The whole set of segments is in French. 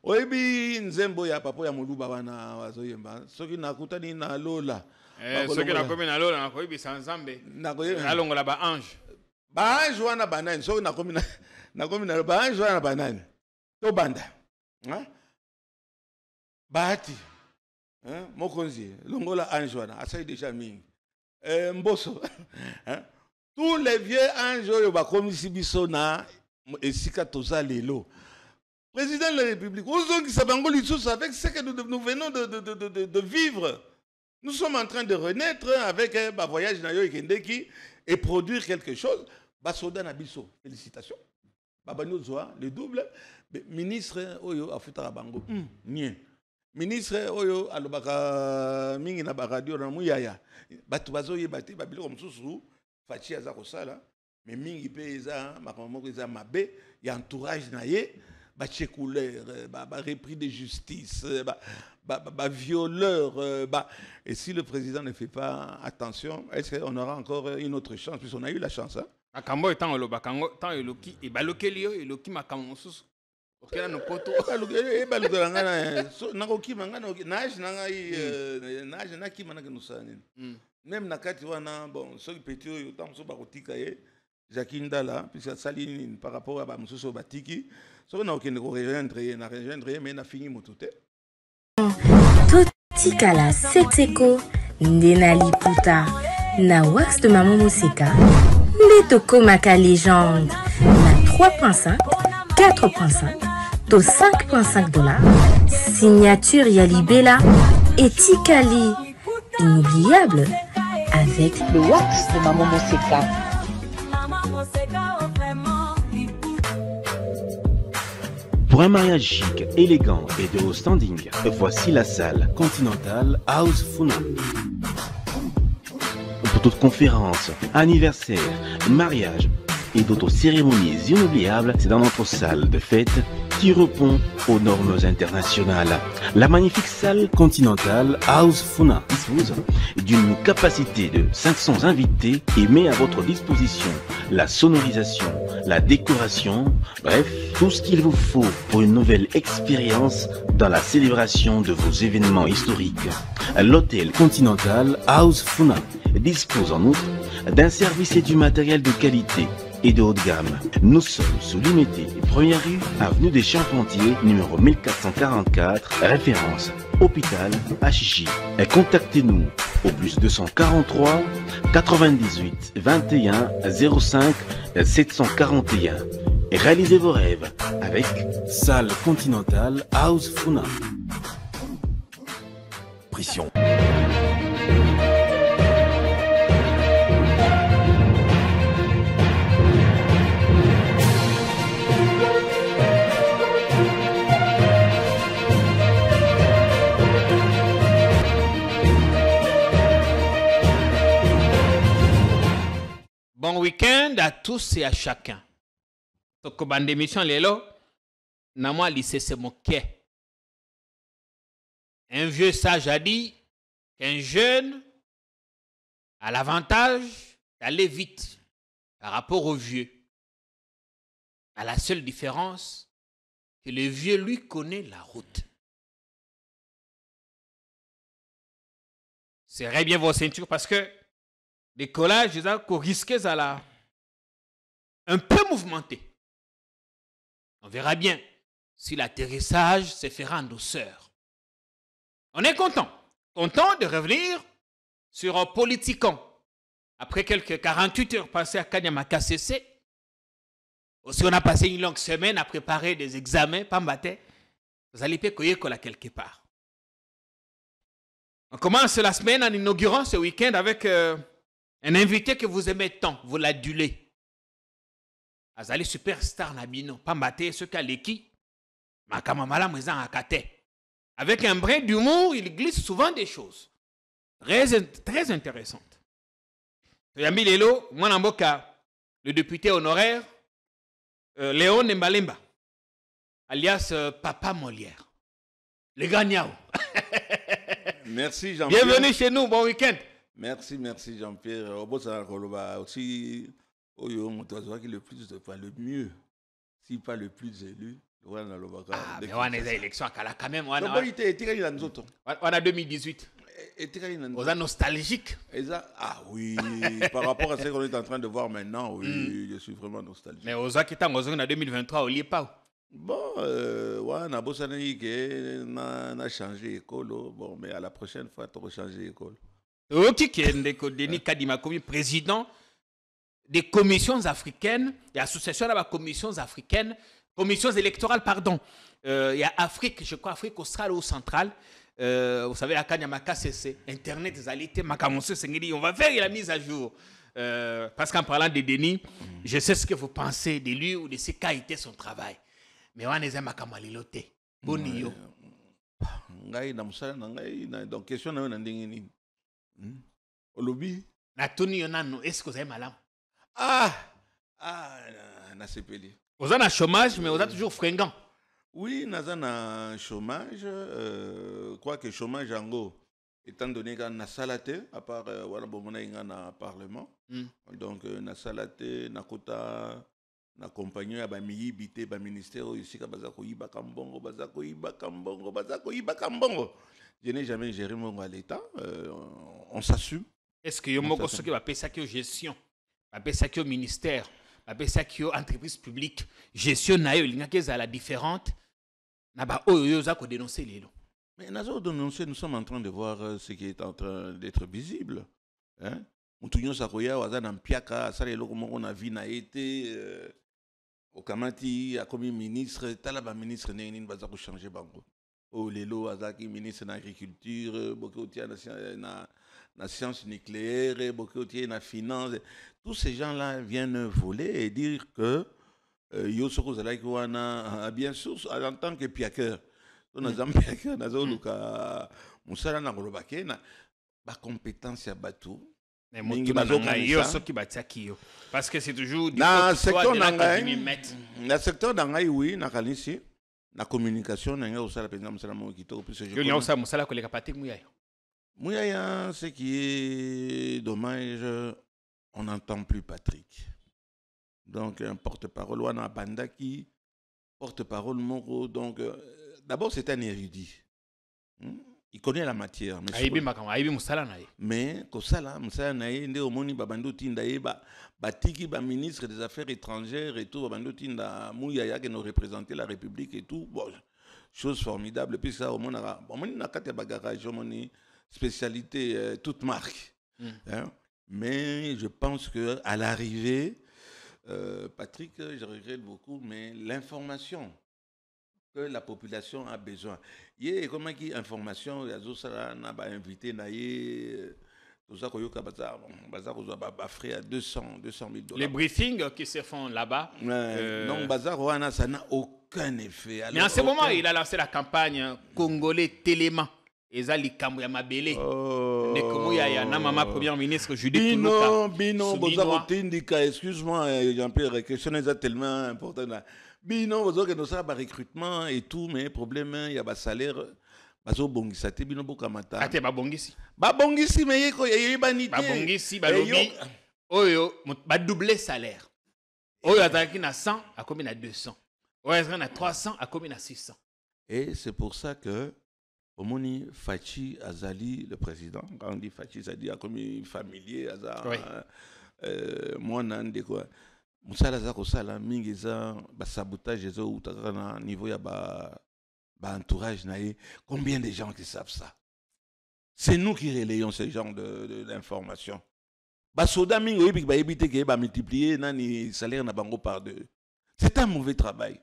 Oyebi nzembo ya papa ya moluba wana wazoyemba. Soki nakutani na lola. Soki nakomi na lola nakoyebi sanzambe. Alongola ba ange. Ba ange wana banani. Soki nakomi na ba ange wana banani. To banda. Bahati. Mokonzi. Longola ange wana. Asai déjà mingi. Mboso. Tous les vieux anges oyo bakomi sibiso na esika toza lelo. Président de la République, avec ce que nous venons de vivre, nous sommes en train de renaître avec un voyage et produire quelque chose. Basoda Nabiso, félicitations. Babanozoa, le double. Ministre Oyo Afutara Bango, nie. Ministre Oyo Alobaka Mingi na radio na Muyaya. Batubazo Yebati, Babilo comme Sousou, Fachi Azakosala, mais Mingi Peza, Makamoko Eza Mabe, y a entourage naye. Couleur, repris de justice, violeur. Et si le président ne fait pas attention, est-ce qu'on aura encore une autre chance? Puisqu'on a eu la chance. Akambo étant le bakango, tant eloki, et balokelio, eloki makamonsus. Ok, là, nos potos. Même nakati wana, bon, ceux qui pétient, autant que barotika Jacqueline Dala, puisque Saline par rapport à Bamousso Batiki, ça on a aucun rejoindre, mais on a fini mon tout. Totikala Setseko, Ndenali Puta, na wax de Maman Moseka, Netoko Maka légende, na 3.5, 4.5, to 5.5 $, signature Yalibela et Tikali, inoubliable, avec le wax de Maman Moseka. Pour un mariage chic, élégant et de haut standing, voici la salle Continental House Funa. Pour toute conférence, anniversaire, mariage et d'autres cérémonies inoubliables, c'est dans notre salle de fête qui répond aux normes internationales. La magnifique salle Continental House Funa dispose d'une capacité de 500 invités et met à votre disposition la sonorisation, la décoration, bref, tout ce qu'il vous faut pour une nouvelle expérience dans la célébration de vos événements historiques. L'hôtel Continental House Funa dispose en outre d'un service et du matériel de qualité et de haut de gamme. Nous sommes sous Limité, première rue, avenue des Charpentiers, numéro 1444, référence hôpital Achichi. Contactez-nous au plus 243 98 21 05 741 et réalisez vos rêves avec Salle Continental House Funa. Pression. Bon week-end à tous et à chacun. Donc, bande d'émission, Lélo, Namwa lycée c'est mon quai. Un vieux sage a dit qu'un jeune a l'avantage d'aller vite par rapport au vieux. À la seule différence que le vieux, lui, connaît la route. Serrez bien vos ceintures parce que décollage, vous risquez à la un peu mouvementé. On verra bien si l'atterrissage se fera en douceur. On est content de revenir sur Politicon. Après quelques 48 heures passées à Kanyama KCC, aussi on a passé une longue semaine à préparer des examens, Pambate, vous allez payer quelque part. On commence la semaine en inaugurant ce week-end avec un invité que vous aimez tant, vous l'adulez. Azali superstar Nabino, Pambate, ce qu'a l'équipe, Makamamala Mouezan Akate. Avec un brin d'humour, il glisse souvent des choses très intéressantes. Yambi Lelo, Mwanamboka, le député honoraire, Léon Mbalemba, alias Papa Molière, le gagnant. Merci Jean-Pierre. Bienvenue chez nous, bon week-end. Merci Jean-Pierre. Aussi, Oyo Motozoa qui le plus, le mieux, si pas le plus élu, wana lobaka Ah, mais on a des élections à Kala quand même. On donc a, il était dans nzoto on a 2018. était dans On a nostalgique. ah oui, par rapport à ce qu'on est en train de voir maintenant, oui, je suis vraiment nostalgique. Mais aux qui étant en 2023, on n'y est pas. Bon, ouais, on a beau n'a changé l'école, bon, mais à la prochaine fois, tu vas changer l'école. Ok, Denis Kadima, comme président des commissions africaines, il y a l'association de commissions africaines, commissions électorales, pardon. Il y a Afrique, je crois, Afrique australe ou centrale. Vous savez, la Kanyamaka, c'est Internet, on va faire la mise à jour. Parce qu'en parlant de Denis, je sais ce que vous pensez de lui ou de ce qu'a été son travail. Mais on est un makamalilote. Bonio. Donc, question na ndenge Olobi. Na tuni yonano, est-ce que vous avez malade? Na sepeli. Vous avez un chômage, mais vous êtes toujours fringant. Oui, nous avons un chômage. Quoi que chômage en gros, étant donné qu'on a salaté, à part on a Parlement. Donc, na salaté, na kota, na compagnie, na miyibité, na ministère, ici, bazako iba kambongo, bazako iba kambongo, bazako iba kambongo. Je n'ai jamais géré mon à l'État. On s'assume. Est-ce que vous avez ce qui va payer ça qui gestion, va payer ça qui au ministère, va payer ça qui entreprise publique, gestion naïo, il y a la différente. Mais nous avons dénoncé, nous sommes en train de voir ce qui est en train d'être visible. Moutounyo Sakoya, Wazan Mpiaka, on a vu na été au Kamati, a comme ministre, Talaba ministre, Nénin Bazako changer Bango. Oh, Lelo, Azaki, ministre de l'Agriculture, Bokotia, la science nucléaire, Bokotia, la finance. Tous ces gens-là viennent voler et dire que Yosoko Zalaïkouana, bien sûr, en tant que piaqueur, on a un piaqueur, on a un Luka, Moussala Nagolobake, la compétence à Batou. Mais parce que c'est toujours dans le secteur d'Angaï, oui, na Kalisi. La communication, n'a pas la présidente ce qui est dommage, on n'entend plus Patrick. Donc, un porte-parole, on a Bandaki, porte-parole Moro. Donc, d'abord, c'est un érudit. Il connaît la matière. Mais, Kosala, Moussala Naye, Nde Omoni, Babando Tindaye, Batiki, ministre des Affaires étrangères et tout, Babando Tinda, Mouyaya, qui nous représentait la République et tout. Bon, chose formidable. Puis ça, au monde, on a quatre bagages, on a spécialité, toute marque. Mais je pense qu'à l'arrivée, Patrick, je regrette beaucoup, mais l'information que la population a besoin. Il y a comment qui information, il y a invité tout ça qu'on a frais à 200 000 $. Les briefings qui se font là-bas. Non, Bazar, ça n'a aucun effet. Alors, mais en ce moment, il a lancé la campagne Congolais Téléma. Ezali Kambu ya Mabele. Nekomu ya Namama Premier ministre Judith Tuluka. Bino, excuse-moi, Jean-Pierre, la question est tellement importante là. Bino, vous avez un recrutement et tout, mais le problème, il y a un salaire. Bazo bongisa te bino bokamata. Ate ba bongisi. Ba bongisi mais yeko ya banité. Ba bongisi ba lobi. Oyo ba doubler salaire. Oyo ataki na 100 a combien na 200. Oyo ataki na 300 a combien na 600. Et c'est pour ça que Omoni Fachi Azali le président, quand on dit Fachi Azali a comme familier Azali. Moi nande quoi. Musala za ko sala mingi za ba sabotage zo utaka na niveau ya ba entourage naïe. Combien de gens qui savent ça? C'est nous qui relayons ce genre d'informations. Basoda mingo yebik ba ebité ke ba multiplier nani salaire na bango par deux. C'est un mauvais travail.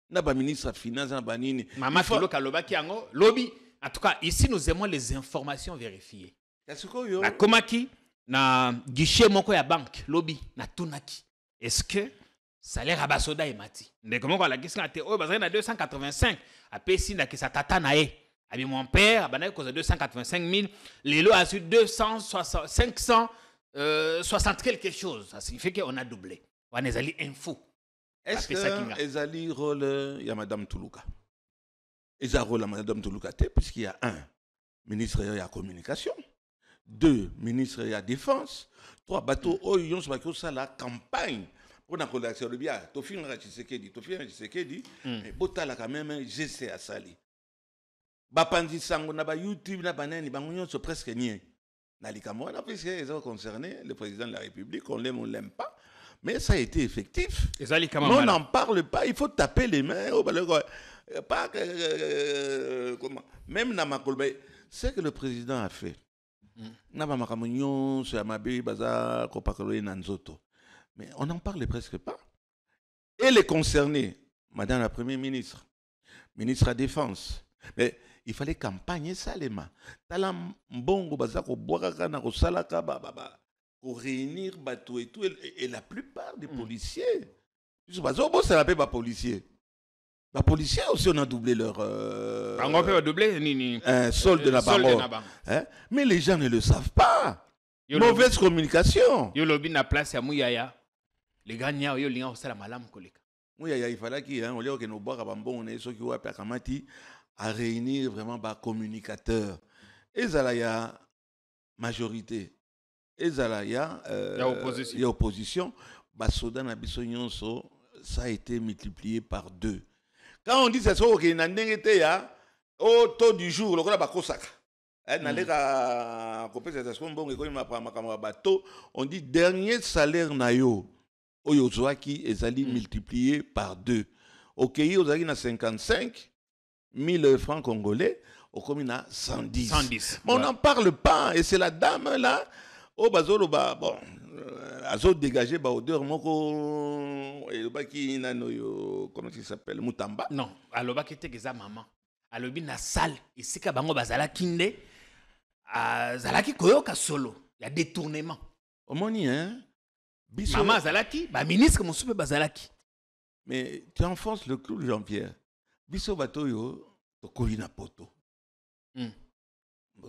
Na ba ministre de finance na banini. Mama Filo Kaloba ki ango lobby. En tout cas, ici nous aimons les informations vérifiées. Na komaki na guichet moko ya banque lobby na tunaki. Est-ce que salaire à Basoda est mati? Mais comment on la question a été oh bazana na 285 a pesi na ki sa tata na e. Abi mon père bana cause de 285 000, les lots a su 260 560 quelque chose. Ça signifie qu'on a doublé. On a allé info. Est-ce que ezali rôle ya madame Tuluka? Ezali rôle ya madame Tuluka puisqu'il y a un ministre de la communication, deux ministres de la défense, trois bateaux oyons sur la campagne On a collectionné le bien. Tofin Rachisekedi, mais Botala quand même, j'essaie à Sali. Bapandi Sango, na ba YouTube, na banani, bangonyo, c'est presque niais. Nalikamo, puisque ils ont concerné le président de la République, on l'aime ou on l'aime pas. Mais ça a été effectif. Mais on n'en parle pas, il faut taper les mains. Pas comment. Même dans ma colbe, c'est que le président a fait. Mais on n'en parle presque pas. Et les concernés, Madame la Première ministre, ministre de la Défense, mais il fallait campagner ça, les mains. Pour réunir bateau et tout, et la plupart des policiers, je sais pas, ça l'appelle pas policiers. Les policiers aussi, on a doublé leur solde de la barre. Mais les gens ne le savent pas. Mauvaise communication. Yo lobi na place ya Mouyaya. Les gagnants, yo linga osala malamu koleka. Mouyaya, il fallait qu'il on lieu que nos bois on est ceux qui ont appelé à réunir vraiment des communicateurs. Et ça là, il y a majorité. Et ça il y a opposition. Ça a été multiplié par 2. Quand on dit que c'est ça, au taux du jour, le on dit dernier salaire nayo oyozwaki ezali multiplié par 2. Au Kenya, ozaki na 55 000 francs congolais, au Comina 110. 110. Mais on n'en parle pas, et c'est la dame là. Oh, bazolo ba bon, azo dégagé ba odeur moko et ba ki nano comment il s'appelle Mutamba. Non, aloba ki te keza maman. Alobi na salle, isika bango bazala kinde, zalaki koyoka solo, il y a détournement. Omoni hein. Biso maman zalaki, ba ministre mosupe bazalaki. Mais tu enfonces le clou Jean-Pierre. Biso batoyo to kolina poto.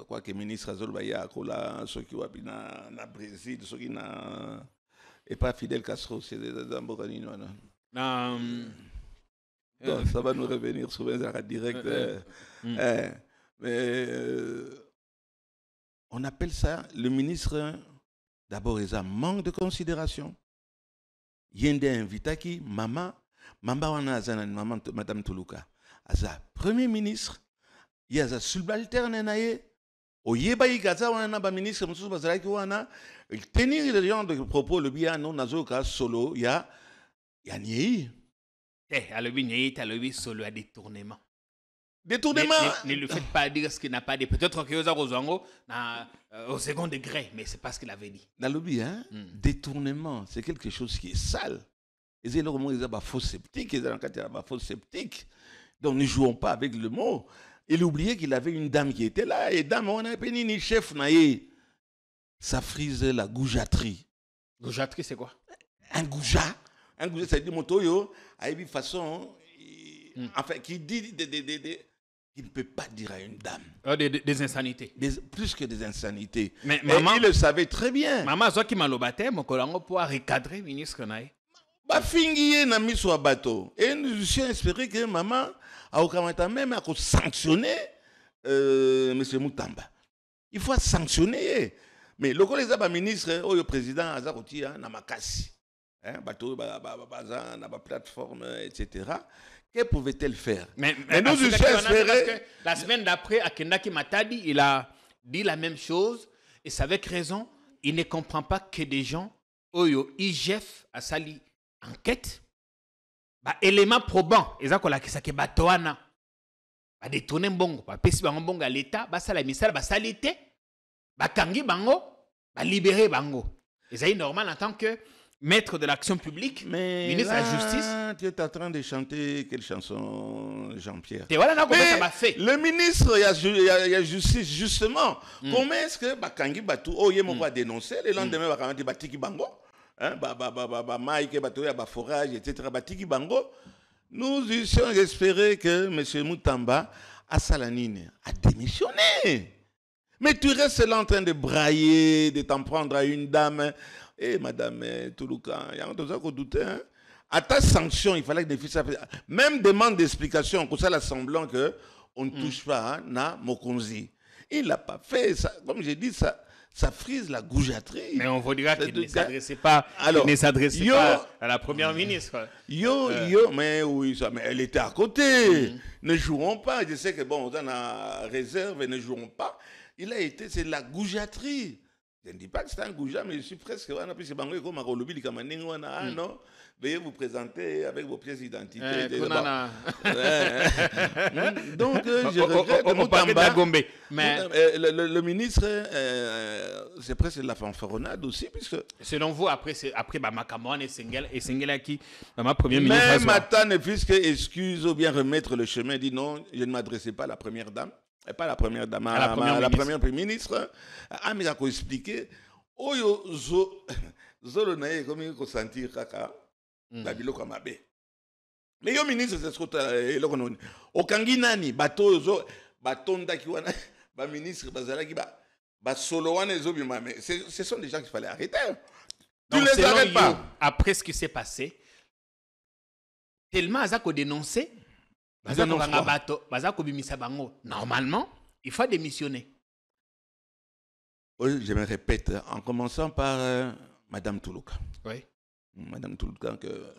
Quoi que le ministre Azolbaya Kola, ceux qui ont na Brésil, ceux qui na et pas Fidel Castro, c'est des Zamboranino. Ça va nous revenir sur un direct. Mais on appelle ça le ministre. D'abord, il a manque de considération. Yende invitaki maman wana madame Toulouka. Aza premier ministre, il y a un subalterne naie. Oyeba ikaza wana ba ministre mususu bazalaki wana tenir le genre de propos le bien non nazoka solo ya niei alobi niei alobi solo à détournement ne le faites pas dire ce qu'il n'a pas dit, peut-être que oza kozango na au second degré, mais c'est pas ce qu'il avait dit. Nalobi hein détournement c'est quelque chose qui est sale et c'est le mot ils ba faux sceptique ils ont ba faux sceptique, donc ne jouons pas avec le mot. Il oubliait qu'il avait une dame qui était là. Et dame, on a appelé ni chef naïe. Ça frise la goujaterie. Goujaterie, c'est quoi? Un goujat, ça dit motoyo, à une façon, enfin, qui dit qu'il ne peut pas dire à une dame. Des insanités. Plus que des insanités. Mais maman, il le savait très bien. Maman, ce qui m'a l'obate, mon collègue pour recadrer le ministre naïe. Bah, fingier na mis sur bateau. Et nous suis espéré que maman a même à sanctionner M. Mutamba. Il faut sanctionner. Mais le collègue ministre, le président Azaroti, na makasi. Bateau, na plateforme, etc. Que pouvait-elle faire? Mais nous espérons. La semaine d'après, Akendaki Matadi, il a dit la même chose. Et c'est avec raison. Il ne comprend pas que des gens, Oyo, IGF, a sali enquête. Élément probant, ezakola kisake batoana ba détourner mbongo ba pesi bango mbongo à l'état ba sala misala ba salité ba kangi bango ba libérer bango. C'est normal en tant que maître de l'action publique, mais ministre de la justice. Tu es en train de chanter quelle chanson, Jean-Pierre? Et voilà comment ça m'a fait. Le ministre il y a justice justement. Comment est-ce que ba kangi batu oyemo va dénoncer le lendemain ba kangi batiki bango? Forage, etc. Nous eussions espéré que M. Mutamba à Salanine a démissionné. Mais tu restes là en train de brailler, de t'en prendre à une dame. Eh, madame Toulouka, il y a un truc qu'on doutait. À ta sanction, il fallait que des fils. Même demande d'explication, pour ça, l'assemblant qu'on ne touche pas à Mokonzi. Il n'a pas fait ça. Comme j'ai dit, ça. ça frise la goujaterie. Mais on vous dira qu'il ne s'adressait pas, à la première ministre. Mais oui, mais elle était à côté. Ne jouons pas. Je sais que bon, on a réserve et ne jouons pas. Il a été, c'est la goujaterie. Je ne dis pas que c'est un goujat, mais je suis presque. Non. Veuillez vous présenter avec vos pièces d'identité. Donc, je regrette le ministre, c'est presque la fanfaronnade aussi, puisque... Selon vous, après Makamouane et Sengela qui, ma première ministre... Même Mata ne puisque excuse ou bien remettre le chemin, dit non, je ne m'adressais pas à la première dame, et pas à la première dame, à la première ministre. Ah, mais il faut expliquer. Oyo zolo nae comme il faut sentir kaka. La biloko mabe. Mais yo ministre c'est ce que eloko non. Okangi nani bato zo batonda ki wana ba ministre bazala ki ba solo wana zo bima mais ce sont des gens qu'il fallait arrêter. Tu les arrêtes pas. Après ce qui s'est passé, tellement azako dénoncer, bazako banga bato, bazako bimisa bango. Normalement, il faut démissionner. Oui, je me répète en commençant par Madame Toulouka. Oui. Madame Toulouka que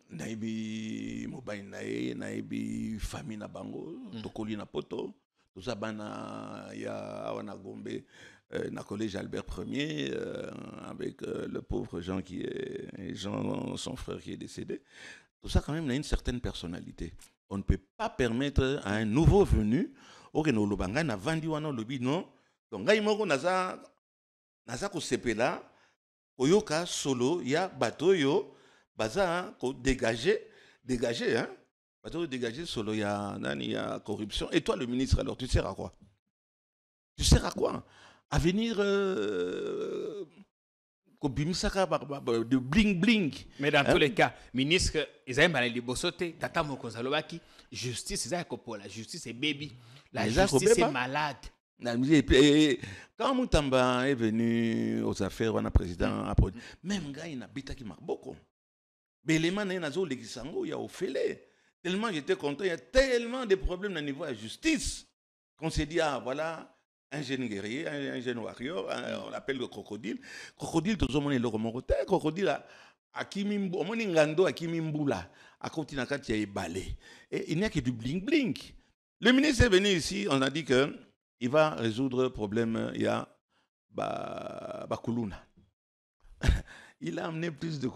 naibi mobile naibi famille na bango tokoli na poto tout ça bana ya wana Gombe na collège Albert Ier avec le pauvre Jean son frère qui est décédé. Tout ça quand même a une certaine personnalité. On ne peut pas permettre à un nouveau venu au Lobanga na vandi wana lobi non. Donc ngai moko naza ko sepela Oyoka solo ya bateau yo baza ko dégager hein bateau dégager solo ya nani ya corruption. Et toi le ministre alors tu sers à quoi? Tu sers à quoi? À venir de bling bling. Mais dans tous les cas, ministre Isaïe Mbalali Bosote, Tata Mokonzalobaki, justice Isaïe Kopola, justice est baby. La justice est malade. Quand Moutamba est venu aux affaires, on a président, même gars, il n'a pas qui marque beaucoup. Mais les gens, il y a Ophélie. Tellement j'étais content, il y a tellement de problèmes au niveau de la justice qu'on s'est dit, ah voilà, un jeune guerrier, un jeune warrior, on l'appelle le crocodile. Crocodile, tout le monde est le remonté. Crocodile, Akimimbu, on est ngando, Akimimbula, à côté de Katia et balé. Et il n'y a que du bling bling. Le ministre est venu ici, on a dit que il va résoudre le problème, il y a Bakuluna. Il a amené plus de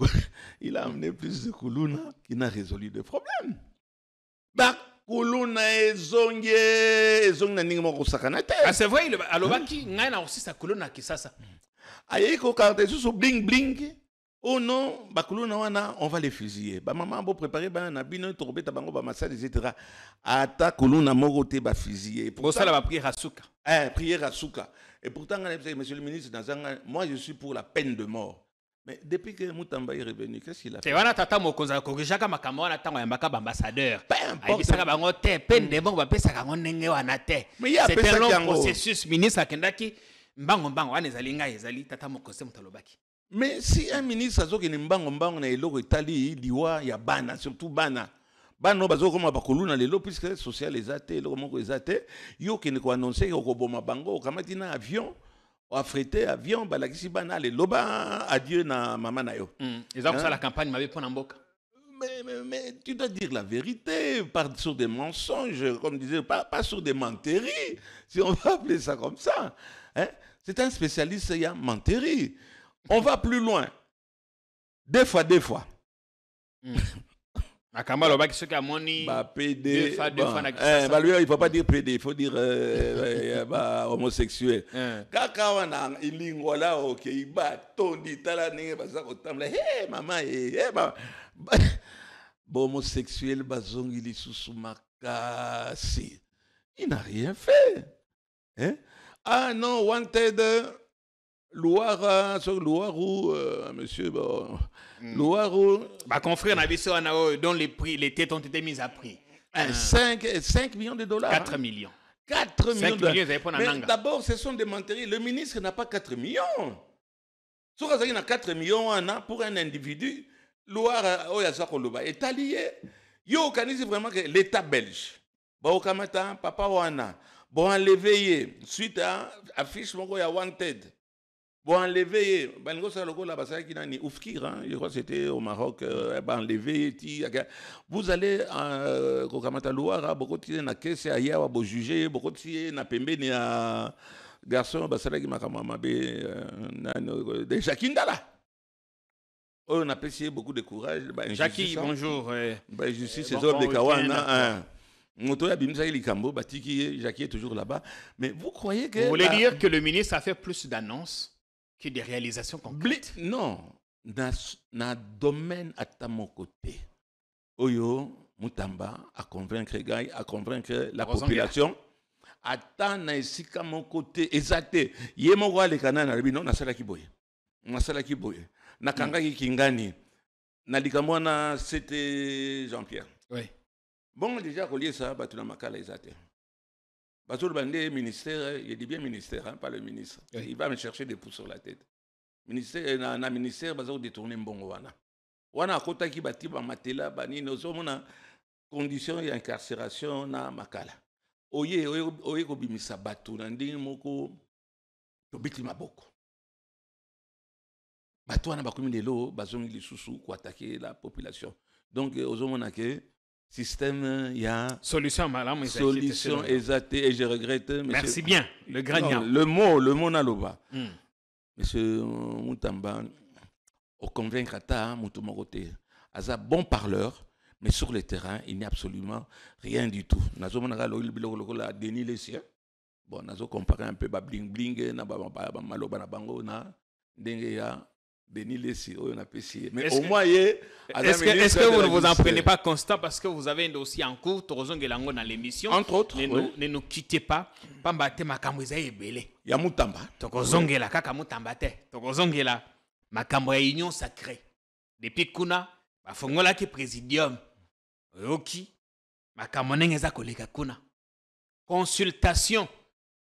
Kuluna qui n'a résolu le problème. Bakuluna est zongé ningo kosakanate. Ah c'est vrai, alobaki ngana aussi sa Kuluna qui ça. Ayeko carte sous bling bling. Oh non, Bakuluna wana, on va les fusiller. Ba maman bo préparer ba na bino torbe ta bango ba massage etc. Ata Kuluna morote ba fusiller. Pour ça la va prier Rasuka. Prière à Souka. Et pourtant, monsieur le ministre, moi je suis pour la peine de mort. Mais depuis que Moutamba est revenu, qu'est-ce qu'il a fait? C'est vrai, Tata Mokonza Korishaka Makamona Tango Yambaka ambassadeur. Mais il y a c'est un long processus, ministre Akendaki, Mbango Mbango, Anezalinga, Ezali, Tata Mokose Moutalobaki. Mais si un ministre a dit que Mbango Mbango na eloko Italie, liwa ya bana, surtout bana. Bano bazo koma bakoluna lelo puisque social les athées, le moko les athées, yo qui ne ko annoncer ko boma bango, kamati na avion, ou affrété avion, balakisi bana le loba adieu na mama na yo. Ils ont fait la campagne m'avait pris en boca. Mais tu dois dire la vérité, pas sur des mensonges, comme disait, pas sur des menteries, si on va appeler ça comme ça. Hein? C'est un spécialiste, il y a menterie. On va plus loin. Deux fois. Akamba qui ce qu'a moni PD deux fois lui il faut pas dire PD, il faut dire homosexuel. Kaka wana ilingo la OK ba tondi tala ninge baza kotamla maman homosexuel bazongi lisusu makasi. Il n'a rien fait. Hein? Ah non, wanted Loire, sur Loirou, monsieur, Loirou. Confrère, dont les têtes ont été mises à prix. 5 millions de dollars. 4 millions. 4 millions de dollars. Mais d'abord, ce sont des menteries. Le ministre n'a pas 4 millions. Si on a 4 millions pour un individu, Loire, Oyazakoloba est allié. Yo, organise vraiment que l'État belge, Baokamata, Papa Wana, Bon, enlevé, suite à affiche, mon gars, wanted. Bon, enlevé, ben, ça, le là, ça, qui n'a ni oufkir, hein, je crois que c'était au Maroc, enlevé, vous allez à Kokamatalouara, beaucoup de na caisse, à Yawa, vous jugez, beaucoup de na pembe, ni à garçon, bah, ça, qui m'a de Jacquindala. On a apprécié beaucoup de courage. Jackie, bonjour. Je suis ces hommes de Kawana. Jackie est toujours là-bas. Mais vous croyez que. Vous voulez dire que le ministre a fait plus d'annonces que des réalisations concrètes? Non. Dans le domaine à mon côté, Oyo, Moutamba, à convaincre la population. Attends, ici, à mon côté, exact. Yé mon roi, les canards, non, na sala kiboye. Na sala kiboye. Na kanga kingani. Na likamwana, c'était Jean-Pierre. Oui. Bon, déjà, relié ça, bah, tu n'as pas les athées. Bah, tout le bandé, ministère, il dit bien ministère, hein, pas le ministre. Oui. Il va me chercher des pouces sur la tête. Ministère, na ministère, bah, ça va détourner bon wana. Wana, à côté qui bâtit, bah, matela, bah, ni, nous sommes en condition d'incarcération, na makala. Oye, kobimisa batu, nandi, moko, tobiti maboko. Batu, wana, bakoumi de l'eau, bazongi li sousou, pour attaquer la population. Donc, aux hommes, on a que système, il y a solution, madame. Solution exacte, et je regrette. Merci bien, le gagnant. Le mot naloba. Monsieur Moutamba, au convaincre à Moutoumoroté, à bon parleur, mais sur le terrain, il n'y a absolument rien du tout. Nous avons Denis Lessier. Bon, nous avons comparé un peu bling bling, maloba na bango na dengeya. Denis Lessier, on a apprécié. Mais au moins, est-ce que vous ne vous en prenez pas constant parce que vous avez un dossier en cours, Torozon Gelango dans l'émission? Entre autres, ne nous quittez pas. Pambate makambo eza ebele. Ya Mutamba. Torozon Gela kaka Mutamba te. Torozon Gela makambo ya union sacrée. Depuis kuna, bafongola ki présidium. Oki makambo ndenge eza koleka kuna. Consultation.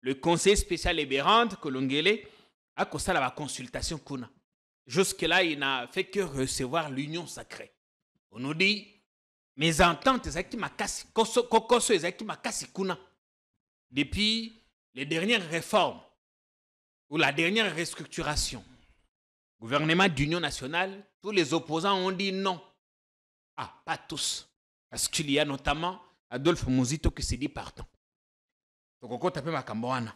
Le conseil spécial Eberand Kolongele a kosala ba consultation kuna. Jusque-là, il n'a fait que recevoir l'union sacrée. On nous dit, mes ententes, depuis les dernières réformes ou la dernière restructuration, gouvernement d'union nationale, tous les opposants ont dit non. Ah, pas tous. Parce qu'il y a notamment Adolphe Mouzito qui s'est dit partant. Donc, on compte Makambo wana.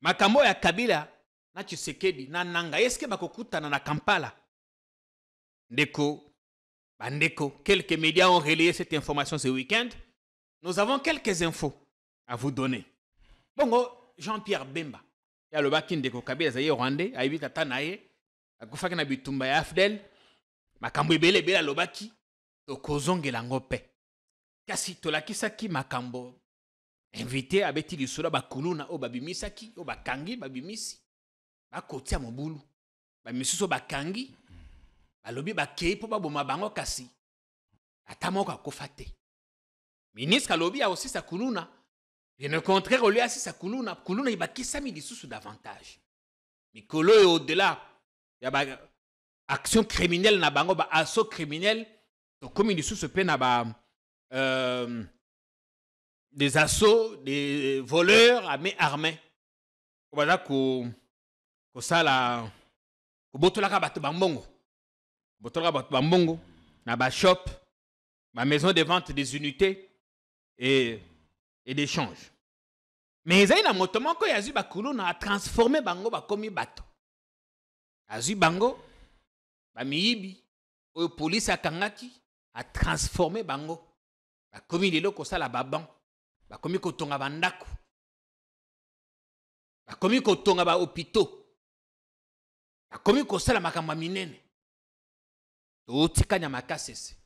Makambo ya Kabila, na Tshisekedi na nanga eske bakokutana na Kampala? Bandeko, quelques médias ont relayé cette information ce week-end. Nous avons quelques infos à vous donner. Bongo Jean-Pierre Bemba ya le bakin ndeko Kabila zaye Rwandais ayibita tanaye akufaki na bitumba ya Afdel makambo ebele bela lobaki to kozongela ngope kasi tolakisaki makambo invité abeti lisura bakuluna o babimisaki o bakangi babimisi bakotia mobulu bamisuso bakangi balobi bakei po baboma bango kasi ata moko akufa te. Ministre alobi a aussi sa kuluna bien au contraire lui a sa kuluna ibakisami lisusu davantage mikolo et au-delà ya ba action criminelle na bango ba assaut criminel to komi lisusu pe na ba des assauts des voleurs à main armée obaza ko sala ko botolaka bato bambongo na ba shop ma maison de vente des unités et d'échange. Mais il y a un motement que Yazu Bakuluna a transformé bango bakomi bato. Yazu bango ba miyibi o police a kangaki a transformé bango bakomi lelo ko sala baban bakomi ko tonga bandako bakomi ko tonga ba hôpitaux bakomi ko sala makamba minene to tikanya makasese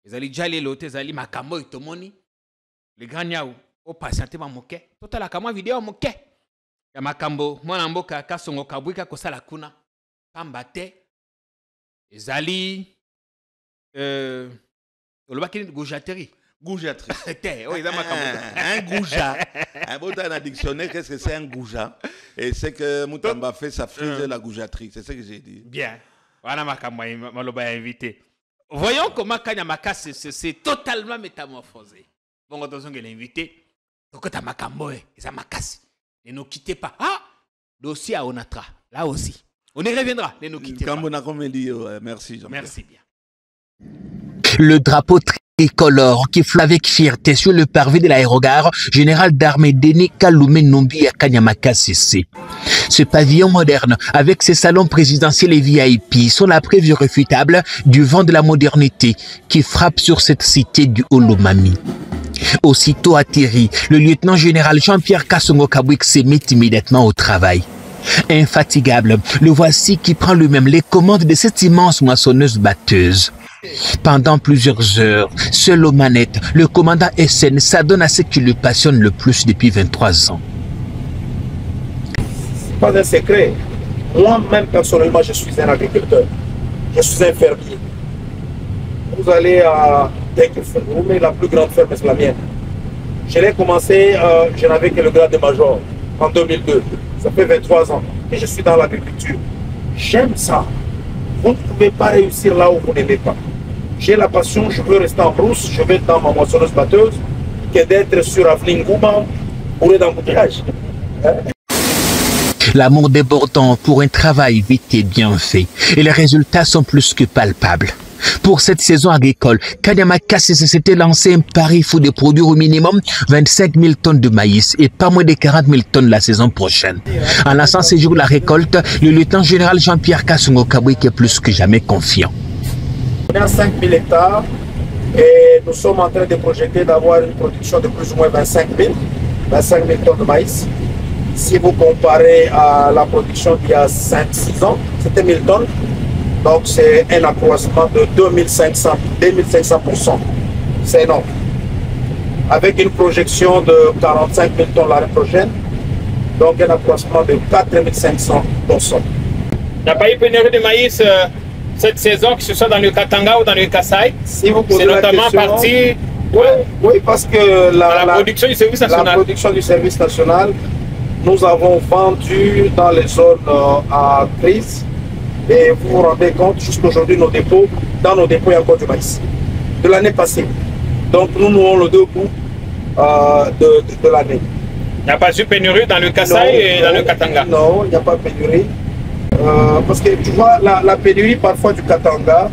ezali jali lote ezali makambo itomoni le grand nyau o patiente ma moke totala kama vidéo moke ya makambo mwana mboka kasongo kabwika ko sala kuna pamba te ezali olobaki goujaterie te o ezama makambo un gouja un bon dans le dictionnaire qu'est-ce que c'est un gouja et c'est que Moutamba fait sa frise de la goujaterie, c'est ce que j'ai dit. Bien. Wana makambo maloba invité. Voyons comment Kanya Makasi c'est totalement métamorphosé. Bon, attention que l'invité Tokota Makamboe, ça m'a cassé. Ne nous quittez pas. Ah, dossier à Onatra, là aussi. On y reviendra, ne nous quittez pas. Merci Jean-Pierre. Merci bien. Le drapeau tricolore qui flotte avec fierté sur le parvis de l'aérogare général d'armée Denis Kaloumé Numbi à Kanyamaka CC. Ce pavillon moderne, avec ses salons présidentiels et VIP, sont la preuve irréfutable du vent de la modernité qui frappe sur cette cité du Olomami. Aussitôt atterri, le lieutenant-général Jean-Pierre Kassongo Kabouik s'est mis immédiatement au travail. Infatigable, le voici qui prend lui-même les commandes de cette immense moissonneuse batteuse. Pendant plusieurs heures, seul aux manettes, le commandant SN s'adonne à ce qui le passionne le plus depuis 23 ans. C'est pas un secret. Moi-même, personnellement, je suis un agriculteur. Je suis un fermier. Vous allez à Denkefou, mais la plus grande ferme, c'est la mienne. Je l'ai commencé, je n'avais que le grade de major en 2002. Ça fait 23 ans que je suis dans l'agriculture. J'aime ça. Vous ne pouvez pas réussir là où vous n'aimez pas. J'ai la passion, je veux rester en brousse, je vais dans ma moissonneuse batteuse, que d'être sur Avenue Ngouma, bourré d'embouteillage. L'amour débordant pour un travail vite et bien fait. Et les résultats sont plus que palpables. Pour cette saison agricole, Kanyamaka CC s'était lancé un pari fou de produire au minimum 25 000 tonnes de maïs et pas moins de 40 000 tonnes la saison prochaine. En lançant ces jours la récolte, le lieutenant-général Jean-Pierre Kassongo Kabouik est plus que jamais confiant. On est à 5 000 hectares et nous sommes en train de projeter d'avoir une production de plus ou moins 25 000 tonnes de maïs. Si vous comparez à la production d'il y a 5-6 ans, c'était 1000 tonnes. Donc c'est un accroissement de 2500%. C'est énorme. Avec une projection de 45 000 tonnes l'année prochaine, donc un accroissement de 4500%. Il n'y a pas eu pénurie de maïs cette saison, que ce soit dans le Katanga ou dans le Kasaï. Si vous posez c'est la notamment question, parti oui, parce que la production du service national. La production du service national, nous avons vendu dans les zones à crise. Et vous vous rendez compte, jusqu'aujourd'hui, dans nos dépôts, il y a encore du maïs. De l'année passée. Donc nous avons le deux bouts de l'année. Il n'y a pas eu pénurie dans le Kasaï et dans le Katanga? Non, il n'y a pas de pénurie. Parce que tu vois, la pénurie parfois du Katanga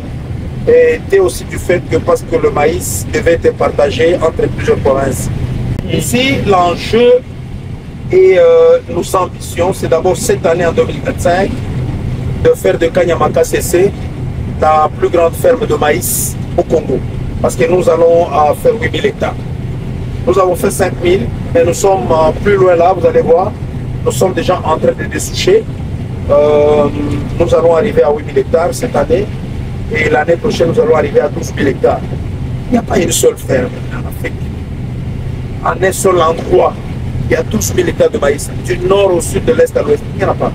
était aussi du fait que parce que le maïs devait être partagé entre plusieurs provinces. Ici, l'enjeu et nos ambitions, c'est d'abord cette année en 2025, de faire de Kanyamaka CC la plus grande ferme de maïs au Congo. Parce que nous allons faire 8000 hectares. Nous avons fait 5000, mais nous sommes plus loin là, vous allez voir. Nous sommes déjà en train de dessoucher. Nous allons arriver à 8000 hectares cette année. Et l'année prochaine, nous allons arriver à 12 000 hectares. Il n'y a pas une seule ferme en Afrique. En un seul endroit, il y a 12 000 hectares de maïs. Du nord au sud, de l'est à l'ouest. Il n'y en a pas.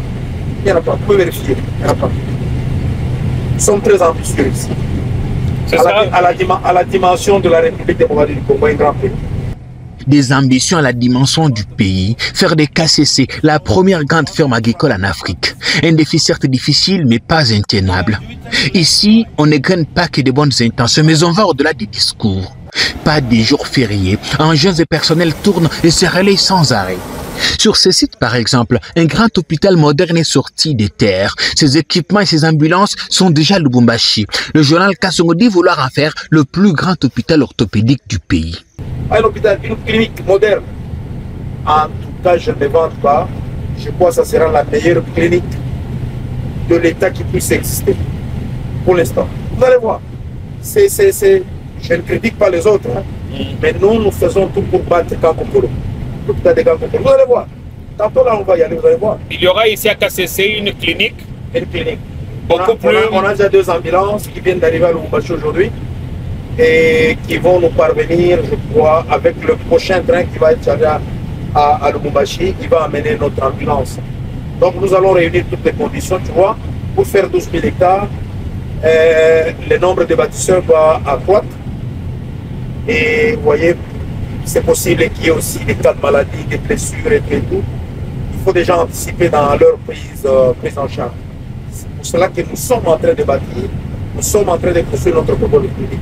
Il n'y en a pas, vous pouvez vérifier, il n'y en a pas. Nous sommes très ambitieux ici. À la dimension de la République démocratique du Congo, un grand pays. Des ambitions à la dimension du pays, faire des KCC la première grande ferme agricole en Afrique. Un défi certes difficile, mais pas intenable. Ici, on ne gagne pas que de bonnes intentions, mais on va au-delà des discours. Pas des jours fériés, engins et personnels tournent et se relayent sans arrêt. Sur ce site, par exemple, un grand hôpital moderne est sorti des terres. Ses équipements et ses ambulances sont déjà à Lubumbashi. Le journal Kassongo dit vouloir en faire le plus grand hôpital orthopédique du pays. Un hôpital, une clinique moderne. En tout cas, je ne vante pas. Je crois que ça sera la meilleure clinique de l'État qui puisse exister. Pour l'instant. Vous allez voir. Je ne critique pas les autres. Mais nous faisons tout pour battre Kankokoro. L'hôpital de Kankokoro. Vous allez voir. Tantôt là, on va y aller, vous allez voir. Il y aura ici à KCC une clinique. Une clinique. Beaucoup plus. On a déjà 2 ambulances qui viennent d'arriver à Lubumbashi aujourd'hui et qui vont nous parvenir, je crois, avec le prochain train qui va être chargé à Lubumbashi, qui va amener notre ambulance. Donc nous allons réunir toutes les conditions, tu vois, pour faire 12 000 hectares. Le nombre de bâtisseurs va accroître. Et vous voyez, c'est possible qu'il y ait aussi des cas de maladie, des blessures et tout. Il faut déjà anticiper dans leur prise en charge. C'est pour cela que nous sommes en train de bâtir, nous sommes en train de construire notre propre clinique.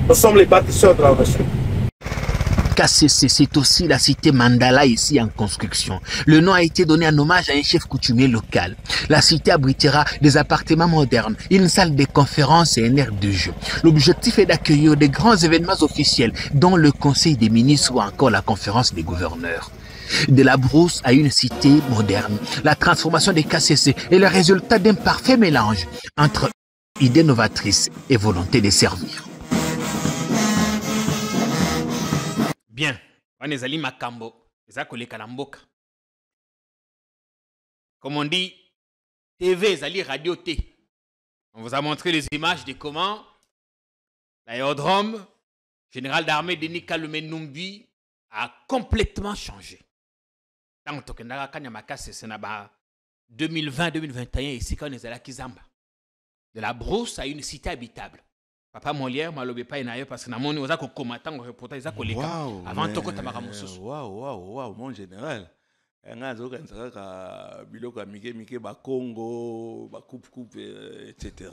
Nous sommes les bâtisseurs de la nation. KCC, c'est aussi la cité Mandala ici en construction. Le nom a été donné en hommage à un chef coutumier local. La cité abritera des appartements modernes, une salle de conférences et un aire de jeu. L'objectif est d'accueillir des grands événements officiels, dont le Conseil des ministres ou encore la conférence des gouverneurs. De la brousse à une cité moderne, la transformation des KCC est le résultat d'un parfait mélange entre idées novatrices et volonté de servir. Bien, on est allé Makambo, comme on dit, TV, Zali Radio T. On vous a montré les images de comment l'aérodrome général d'armée Denis Kalume Numbi a complètement changé. Tant que c'est 2020-2021 ici quand on est à la Kizamba. De la brousse à une cité habitable. Papa Molière, malobé pas une ailleurs parce que nous avons commenté un reportage avant Toko Tamaramousous. Waouh, mon général. Congo, coupe, etc.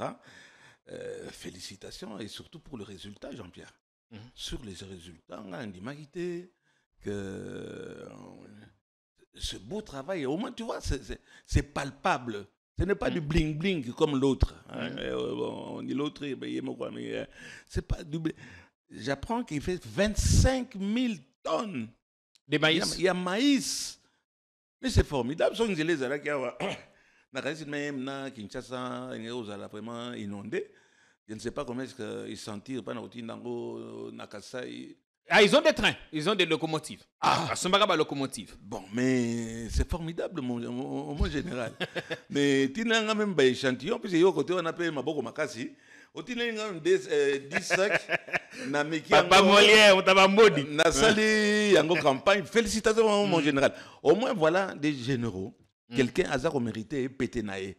Félicitations et surtout pour le résultat, Jean-Pierre. Sur les résultats, on a dit que ce beau travail, au moins, tu vois, c'est palpable. Ce n'est pas du bling-bling comme l'autre. On dit l'autre, c'est pas du bling. J'apprends qu'il fait 25 000 tonnes de maïs. Il y a maïs. Mais c'est formidable. Je ne sais pas comment est-ce qu'ils sentirent. Ah, ils ont des trains, ils ont des locomotives. Locomotive. Bon, mais c'est formidable, mon général. Mais tu n'as même pas échantillon, puisque on appelle Maboko Makasi. Tu n'as même 10 sacs. Papa Molière, on t'a mbodi. Na sali yango campagne. Félicitations, mon général. Au moins, voilà des généraux. Quelqu'un a mérité pété naé.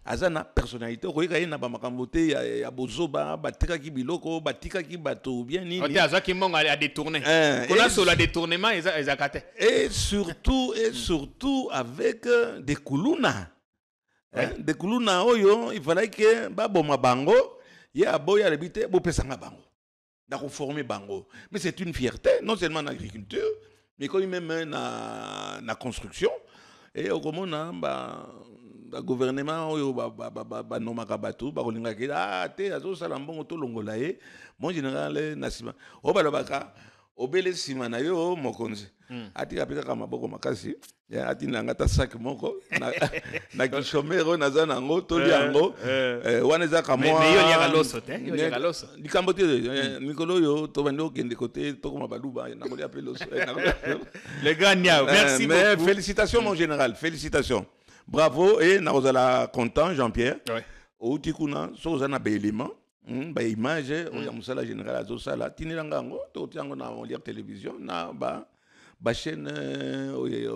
Aza na personnalité. Vous voyez, na bamakambote ya bozoba, batika ki biloko, batika ki bato bien nini. On aza ki monga a détourné. On a sur le détournement et surtout avec des koulouna. Des koulouna oyo, il fallait que baboma bango, ya boya lebite bo pesanga bango. Dako former bango. Mais c'est une fierté non seulement en agriculture, mais quand même na construction. Et au Gomona, le gouvernement, mon général, Nassima. Au Balabaka, au Bélé Simanayo, Mokonzi. Ati apika kama boko makasi. Ati nangata sac moko. Na kishomero, nazanango, toliango. Waneza kamo. Mais il y a l'osso, il y a l'osso. Du Cambote, Nicolo, yo, Tobando, qui est de côté, Tokoma Balouba, il n'a pas appelé l'osso. Le gagnant, merci beaucoup. Félicitations, mon général, félicitations. Bravo, et nous sommes contents, Jean-Pierre. Au Tikuna, Sozana Bélément. Ba image o ya musala général azo sala tinilanga ngo to tiango na on lire télévision na ba chaîne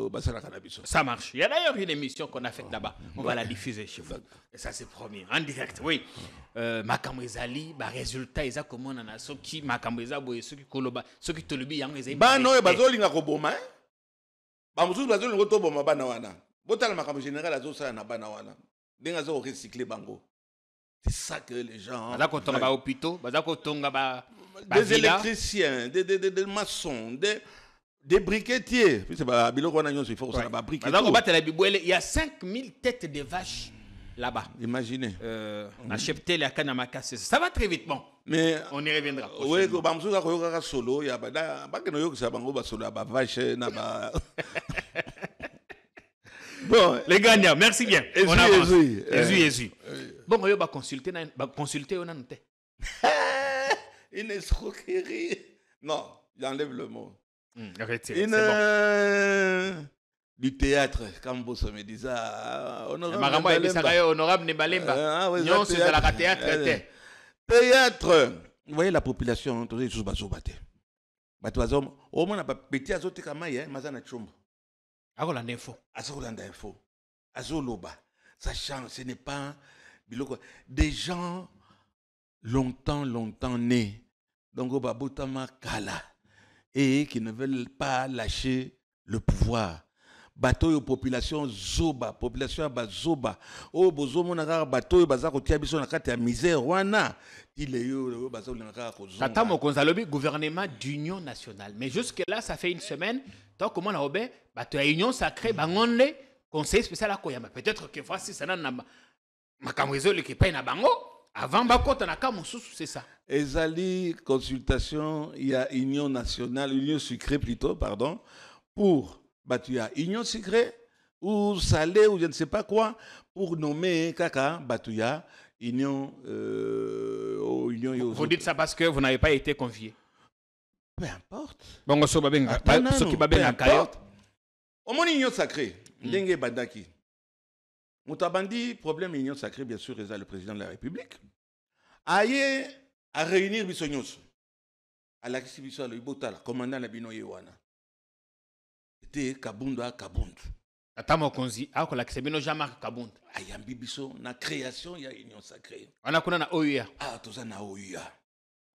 basala cannabis. Ça marche. Il y a d'ailleurs une émission qu'on a faite là-bas. On va la diffuser chez vous. Et ça c'est promis en direct. Oui. Makambo ezali ba résultat eza comment on a soki makambo eza boye soki koloba soki tolobi yango eza ba no bazolinga ko boma ba mususu bazolinga to boma bana wana botala makambo général azo sala na bana wana denga zo recycler bango. C'est ça que les gens... Des électriciens, des maçons, des briquetiers. Il y a 5000 têtes de vaches là-bas. Imaginez. Acheter la canne à macasse. Ça va très vite, bon. Mais on y reviendra. Oui, solo, il y a pas vache. Bon, les gagnants, merci bien. On avance. Jésus. Bon, on va consulter, on a noté. Une escroquerie. Non, j'enlève le mot. Du théâtre, comme vous me disait. Honorable Nebalemba. Non, c'est de la théâtre. Théâtre. Vous voyez la population, tous les choses bazobaté. Batouazom, au moins, on n'a pas pété à zote kamaï, mazana chombo. Azolanda info. Azoloba. Sachant, ce n'est pas des gens longtemps nés. Donc, Babutama Kala. Et qui ne veulent pas lâcher le pouvoir. bateau yo population zoba, population ba zoba. Oh bozo monaka bateau yo baza ko tia biso na kati ya misère wana. Tile yo baza linaka ko zonga. Tata Mokonzi alobi gouvernement d'union nationale. Mais jusque là ça fait une semaine. Tant comment la Robert, bateau union sacrée bangonde conseil spécial à Koyama. Peut-être que voici ça na makamwezo le qui na bango avant bakota na kamususu c'est ça. Ezali consultation, il y a union nationale, union sucrée plutôt, pardon, pour Batouya union sucrée ou salée ou je ne sais pas quoi, pour nommer Kaka Batouya union. Vous dites ça parce que vous n'avez pas été convié. Peu importe. Bon, ce qui va bien à au moins union sacrée, Dengue Bandaki. Moutabandi, problème union sacrée, bien sûr, est le président de la République. Aïe à réunir Bissonyos. À la Kissibissa, le Ibotala, commandant la Bino Yewana. C'était Kabunda Kabund. Tata Mokonzi, ah, la Kissibino Jean-Marc Kabund. Ayambi Bisso, na création, il y a union sacrée. On a connu na OUA. Ah, tout ça na OUA.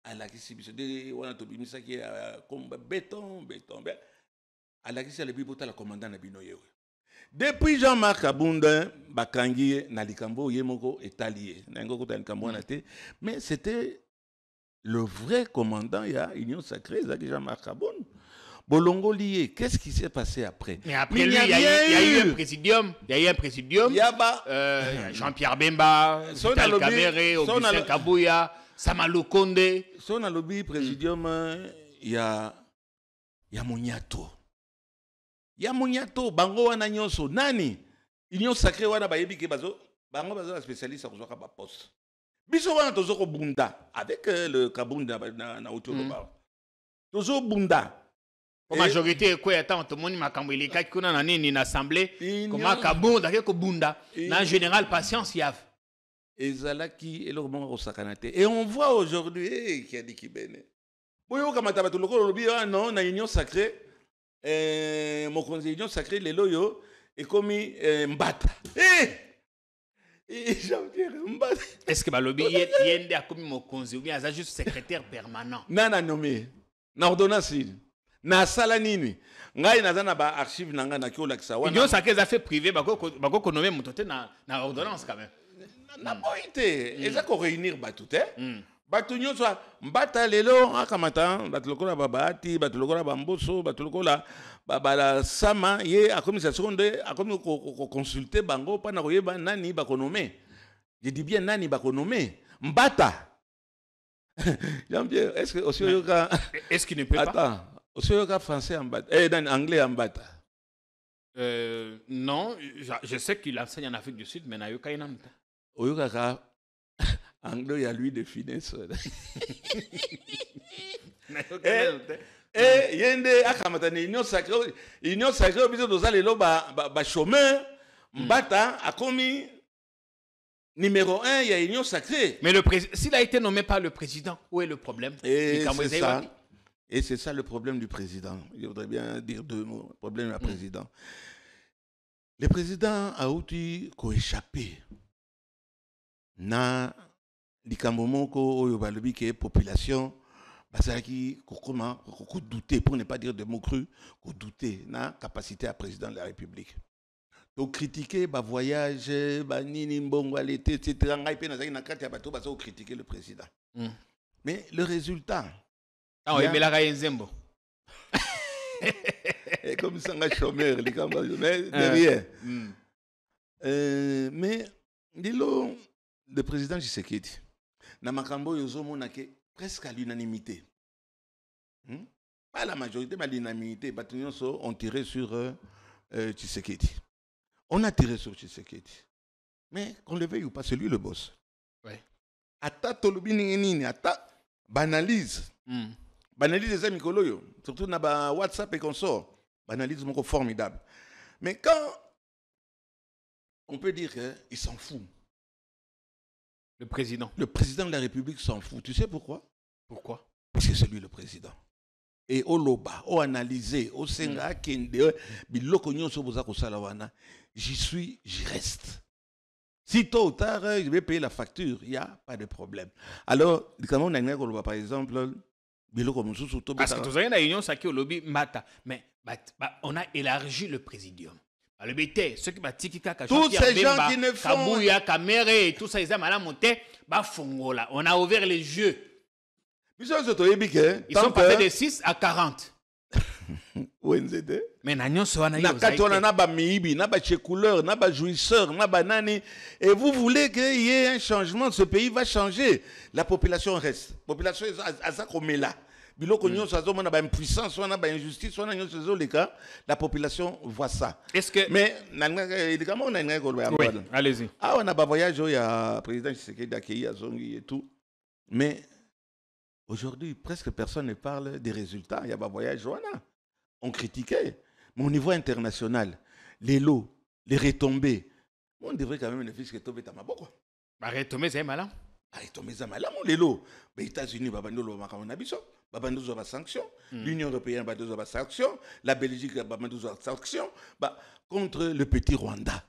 À la Kissibissa, on a tout mis ça qui est comme béton. À la Kissibissa, le Ibotala, commandant la Bino Yewana. Depuis Jean-Marc Kabunda, Bakangi, Nalikambo, Yemoko, Etalié. Mais c'était le vrai commandant, il y a Union Sacrée, Jean-Marc Kabunda. Bolongo lié, qu'est-ce qui s'est passé après? Mais après lui, il y a eu un présidium. Il y a eu un présidium. Jean-Pierre Bemba, Vital Kamere, Augustin Kabouya, Samalou Konde. Son a lobby présidium, il y a Moniato. Ya Moniato, bango wana nyonso, nani? Union sacrée wana bayebi ke bazo, bango bazo la spécialiste à kozwaka ba poste. Biso wana tozoko bunda avec le Kabunda na Otoloba. Tozo bunda. La majorité quoi attend tout le monde makambo ilika kuna na nini na assemblée comment Kabunda ke ko bunda na général patience yav. Ezalaki eloko mongo sakanate. Et on voit aujourd'hui qui a dit ki bene. Boyo kamata bato lokolo lobi non na union sacrée. Mon conseil union sacrée les loyo et comme mbata Jean-Pierre Mbata est-ce que balobi yende a comme mon conseil ou bien ça juste secrétaire permanent nana nommé na ordonnance na sala nini ngai naza na ba archive nanga na kiola kisa wana union sacrée ça fait privé bako nommer motote na ordonnance quand même na boité et ça ko réunir batute Batunyo soit mbata lelo akamata batulokola babati batulokola bamboso batulokola babala sama ye akomi sa seconde akomi ko consulter bango pana koyeba nani bakonome. Je dis bien nani bakonome mbata. Jean-Pierre, est-ce que aussi est-ce qu'il ne peut pas? Attends, aussi français mbata dans anglais mbata. Non, je sais qu'il enseigne en Afrique du Sud mais na yoka inamta. Oyoka anglais, il y a lui de finesse. Et yende akamatani union sacrée biso dozali lo ba chômeur mbata akomi numéro 1 il y a union sacrée. Mais s'il a été nommé par le président, où est le problème? Et c'est ça le problème du président. Je voudrais bien dire deux mots. Le problème du président. Le président a outi ko échappé na likambo moko oyo balobi ke population basaki kokoma ko douter pour ne pas dire de mots crus ko douter na capacité à président de la République. Donc critiquer ba voyage ba nini mbongo à l'été etc. ngai pe nazaki na kati ya bato baso critiquer le président. Mais le résultat on est la Nzembo. Et comme ça un chômeur likambo mais derrière. Mais dilo le président Tshisekedi na makambo yozomona ke presque à l'unanimité. Pas la majorité, mais l'unanimité. Les ont tiré sur Tshisekedi. On a tiré sur Tshisekedi. Mais qu'on le veuille ou pas, c'est lui le boss. Ouais. Ata tolobini ata banalise. Banalise les amis koloyo. Surtout na WhatsApp et consort. Banalise mon formidable. Mais quand on peut dire qu'il s'en fout. Le président de la République s'en fout. Tu sais pourquoi? Pourquoi? Parce que c'est lui le président. Et au loba, au analysé, au senga kende, biloko nyonso boza ko salawana, j'y suis, j'y reste. Si tôt ou tard, je vais payer la facture, il n'y a pas de problème. Alors, quand on a par exemple, biloko mususu to parce que tous les union saki au lobby mata, mais on a élargi le présidium. Le BT, ceux qui battent tous ces gens qui ne font... Kabouya, Kamere, tout ça, ils ont mal monté. On a ouvert les yeux. Ils sont passés de 6 à 40. Mais et vous voulez qu'il y ait un changement, ce pays va changer. La population reste. La population est là. La population voit ça. Est-ce que... Mais, oui, allez-y. Ah, on a un voyage, il y a le président Tshisekedi d'accueilli à Zongi et tout. Mais aujourd'hui, presque personne ne parle des résultats. Il y a un voyage, on critiquait. Mais au niveau international, les lots, les retombées, on devrait quand même ne faire que tomber ta maboko. Retombées, c'est malin. Retombées, c'est malin, les lots. Les États-Unis, ils ont sanctions. L'Union européenne, ils ont sanctions. La Belgique, ils ont sanctions contre le petit Rwanda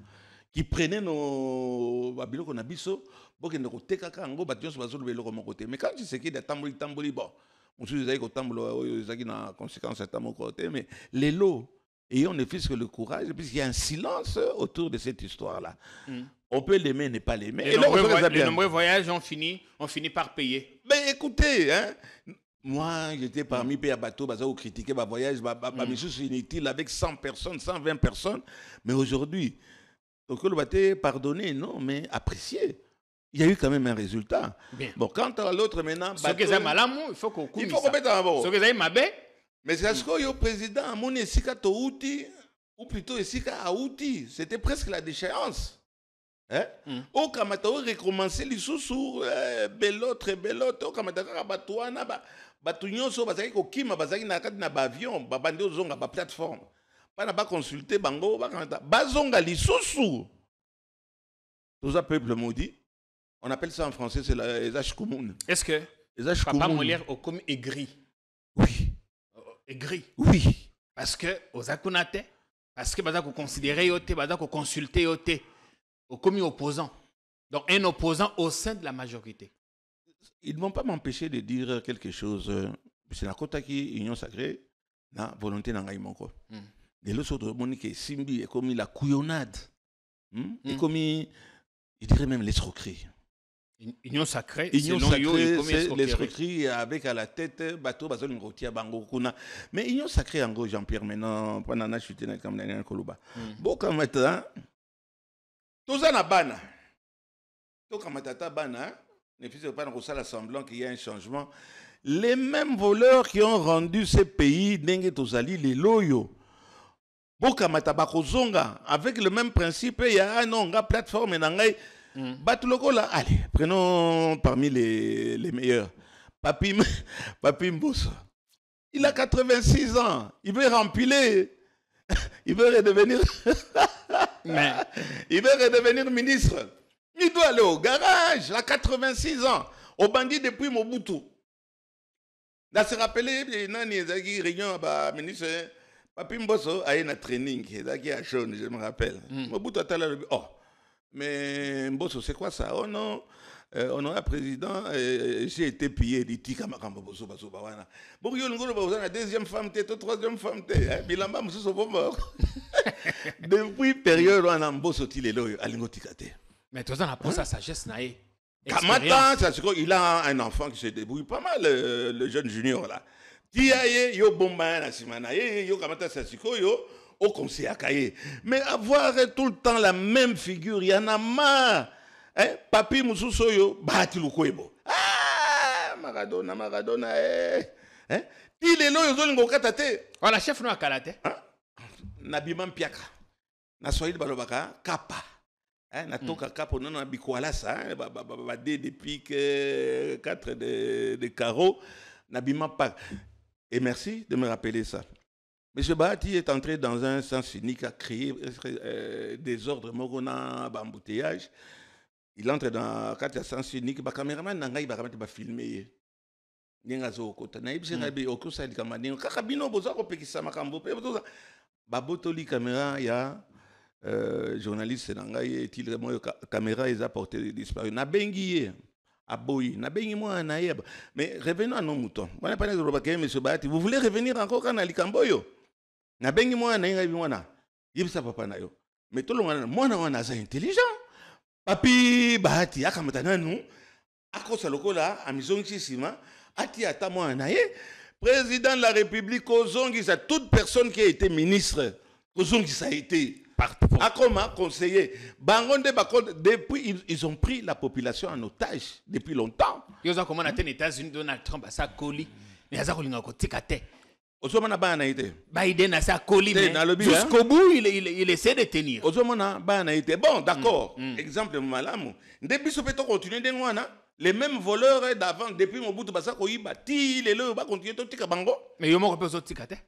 qui prenait nos babilo qu'on a biso. Mais quand tu sais qu'il y a tamboli, bon, on se dit qu'il y a conséquence à mais les lots, ayant ne fût que le courage, puisqu'il y a un silence autour de cette histoire-là. On peut l'aimer, ne pas l'aimer. Les nombreux voyages ont fini par payer. Mais écoutez, hein, moi, j'étais parmi les bateaux, qui critiquaient le voyage, c'est inutile avec 100 personnes, 120 personnes. Mais aujourd'hui, donc le bateau, pardonner, non, mais apprécier. Il y a eu quand même un résultat. Bien. Bon, quant à l'autre maintenant... Ce que c'est malin, il faut qu'on coupe ça. Il faut qu'on mette en bas. Ce que c'est mabé. Mais c'est ce que le président, mon Essika Touti, ou plutôt Essika Aouti, c'était presque la déchéance. Au Kamata, on recommençait les sous-sous, belotre, au Kamata, Batouana, Batounion, Bazaki, Kokima, Bazaki, Nakat, Nabavion, Babando Zonga, plateforme. Pas consulter Bango, Bazonga, les sous-sous. Tous un peuple maudit. On appelle ça en français, c'est les Ashkoumoun. Est-ce que Papa Molière au comme aigri? Oui. Aigri? Oui. Parce que aux Akunate, parce que vous considérez, vous consulter, au comme opposant. Donc un opposant au sein de la majorité. Ils ne vont pas m'empêcher de dire quelque chose. C'est la côte qui union sacrée, la volonté n'a pas encore. De l'autre côté, qui Simbi est comme la couillonnade. Et comme il dirait même l'escroquerie. Union sacrée, c'est l'escroquerie avec à la tête bateau bazon ngotia bango kuna. Mais union sacrée en gros Jean-Pierre maintenant pendant la chute na comme na koloba. Bon comme maintenant tozana bana. To comme tata bana, ne puisse pas nous la semblant qu'il y a un changement. Les mêmes voleurs qui ont rendu ce pays dengue tozali les loyo. Bokamata bakozonga avec le même principe il y a un onga plateforme nangai Batuloko là, allez, prenons parmi les meilleurs. Papi Mbosso. Il a 86 ans. Il veut rempiler. Il veut redevenir. Il veut redevenir ministre. Il doit aller au garage. Il a 86 ans. Au bandit depuis Mobutu. Là, se rappeler, il y a une réunion avec le ministre. Papi Mbosso a eu un training. Il y a un jaune, je me rappelle. Mobutu a dit, oh. Mais Mbosso, c'est quoi ça? Oh non, on a un président, j'ai été pillé, dit Tika Makambo Bosso, Basso Bawana. Bon, il y a la deuxième femme, la troisième femme, Bilamba Moussou sont morts. Depuis période, on a Mbosso Tilelo, Alingo Tikate. Mais tu as appris sa sagesse, Naïe. Kamata, il a un enfant qui se débrouille pas mal, le jeune junior là. Tiaye, yo bomba na simana, yo Kamata Sassiko, yo. Au conseil à Kaye. Mais avoir tout le temps la même figure, il y en a marre. Papi Moussoussoyo, bati l'ukwebo. Ah, Maradona. Il est là, ils ont katate. Voilà, chef nous a kalate. Nabiman piaka. Na soyid balobaka, kapa. Na toka kapa, on a bikwala ça. Des piques, 4 de carreaux. Nabiman pas. Et merci de me rappeler ça. M. Bahati est entré dans un sens unique à créer des ordres morona, embouteillage. Il entre dans un sens unique. Le caméraman n'a pas filmé. Il y a un côté. Il y a un côté. Il y a journaliste. Il y a caméra. Il a porté disparu. Mais revenons à nos moutons. Vous voulez revenir encore quand on a Likamboyo? Na bengi mwana inga bimwana yibisa papa na yo Mais tout le monde, moi, on a intelligent. Papi, bahati, akamatana nous, akosa lokola, amizong chisima, ati ata moi anaye, président de la République, ozongi, ça, toute personne qui a été ministre, ozongi, ça a été. Akoma, conseiller. Bangonde, depuis, ils ont pris la population en otage, depuis longtemps. Ils ont comment aux États-Unis, Donald Trump, ça colis, mais ça colis encore tikate. Ozomana banaïté. Biden a ça colis, mais jusqu'au bout, il essaie de tenir. Ozomana banaïté. Bon, d'accord. Exemple, malamu. Depuis ce peut continuer de nous, les mêmes voleurs d'avant, depuis mon bout de basa, ils bâti, les lois, continuer tout tika bango. Mais ils m'ont repris aux tikate.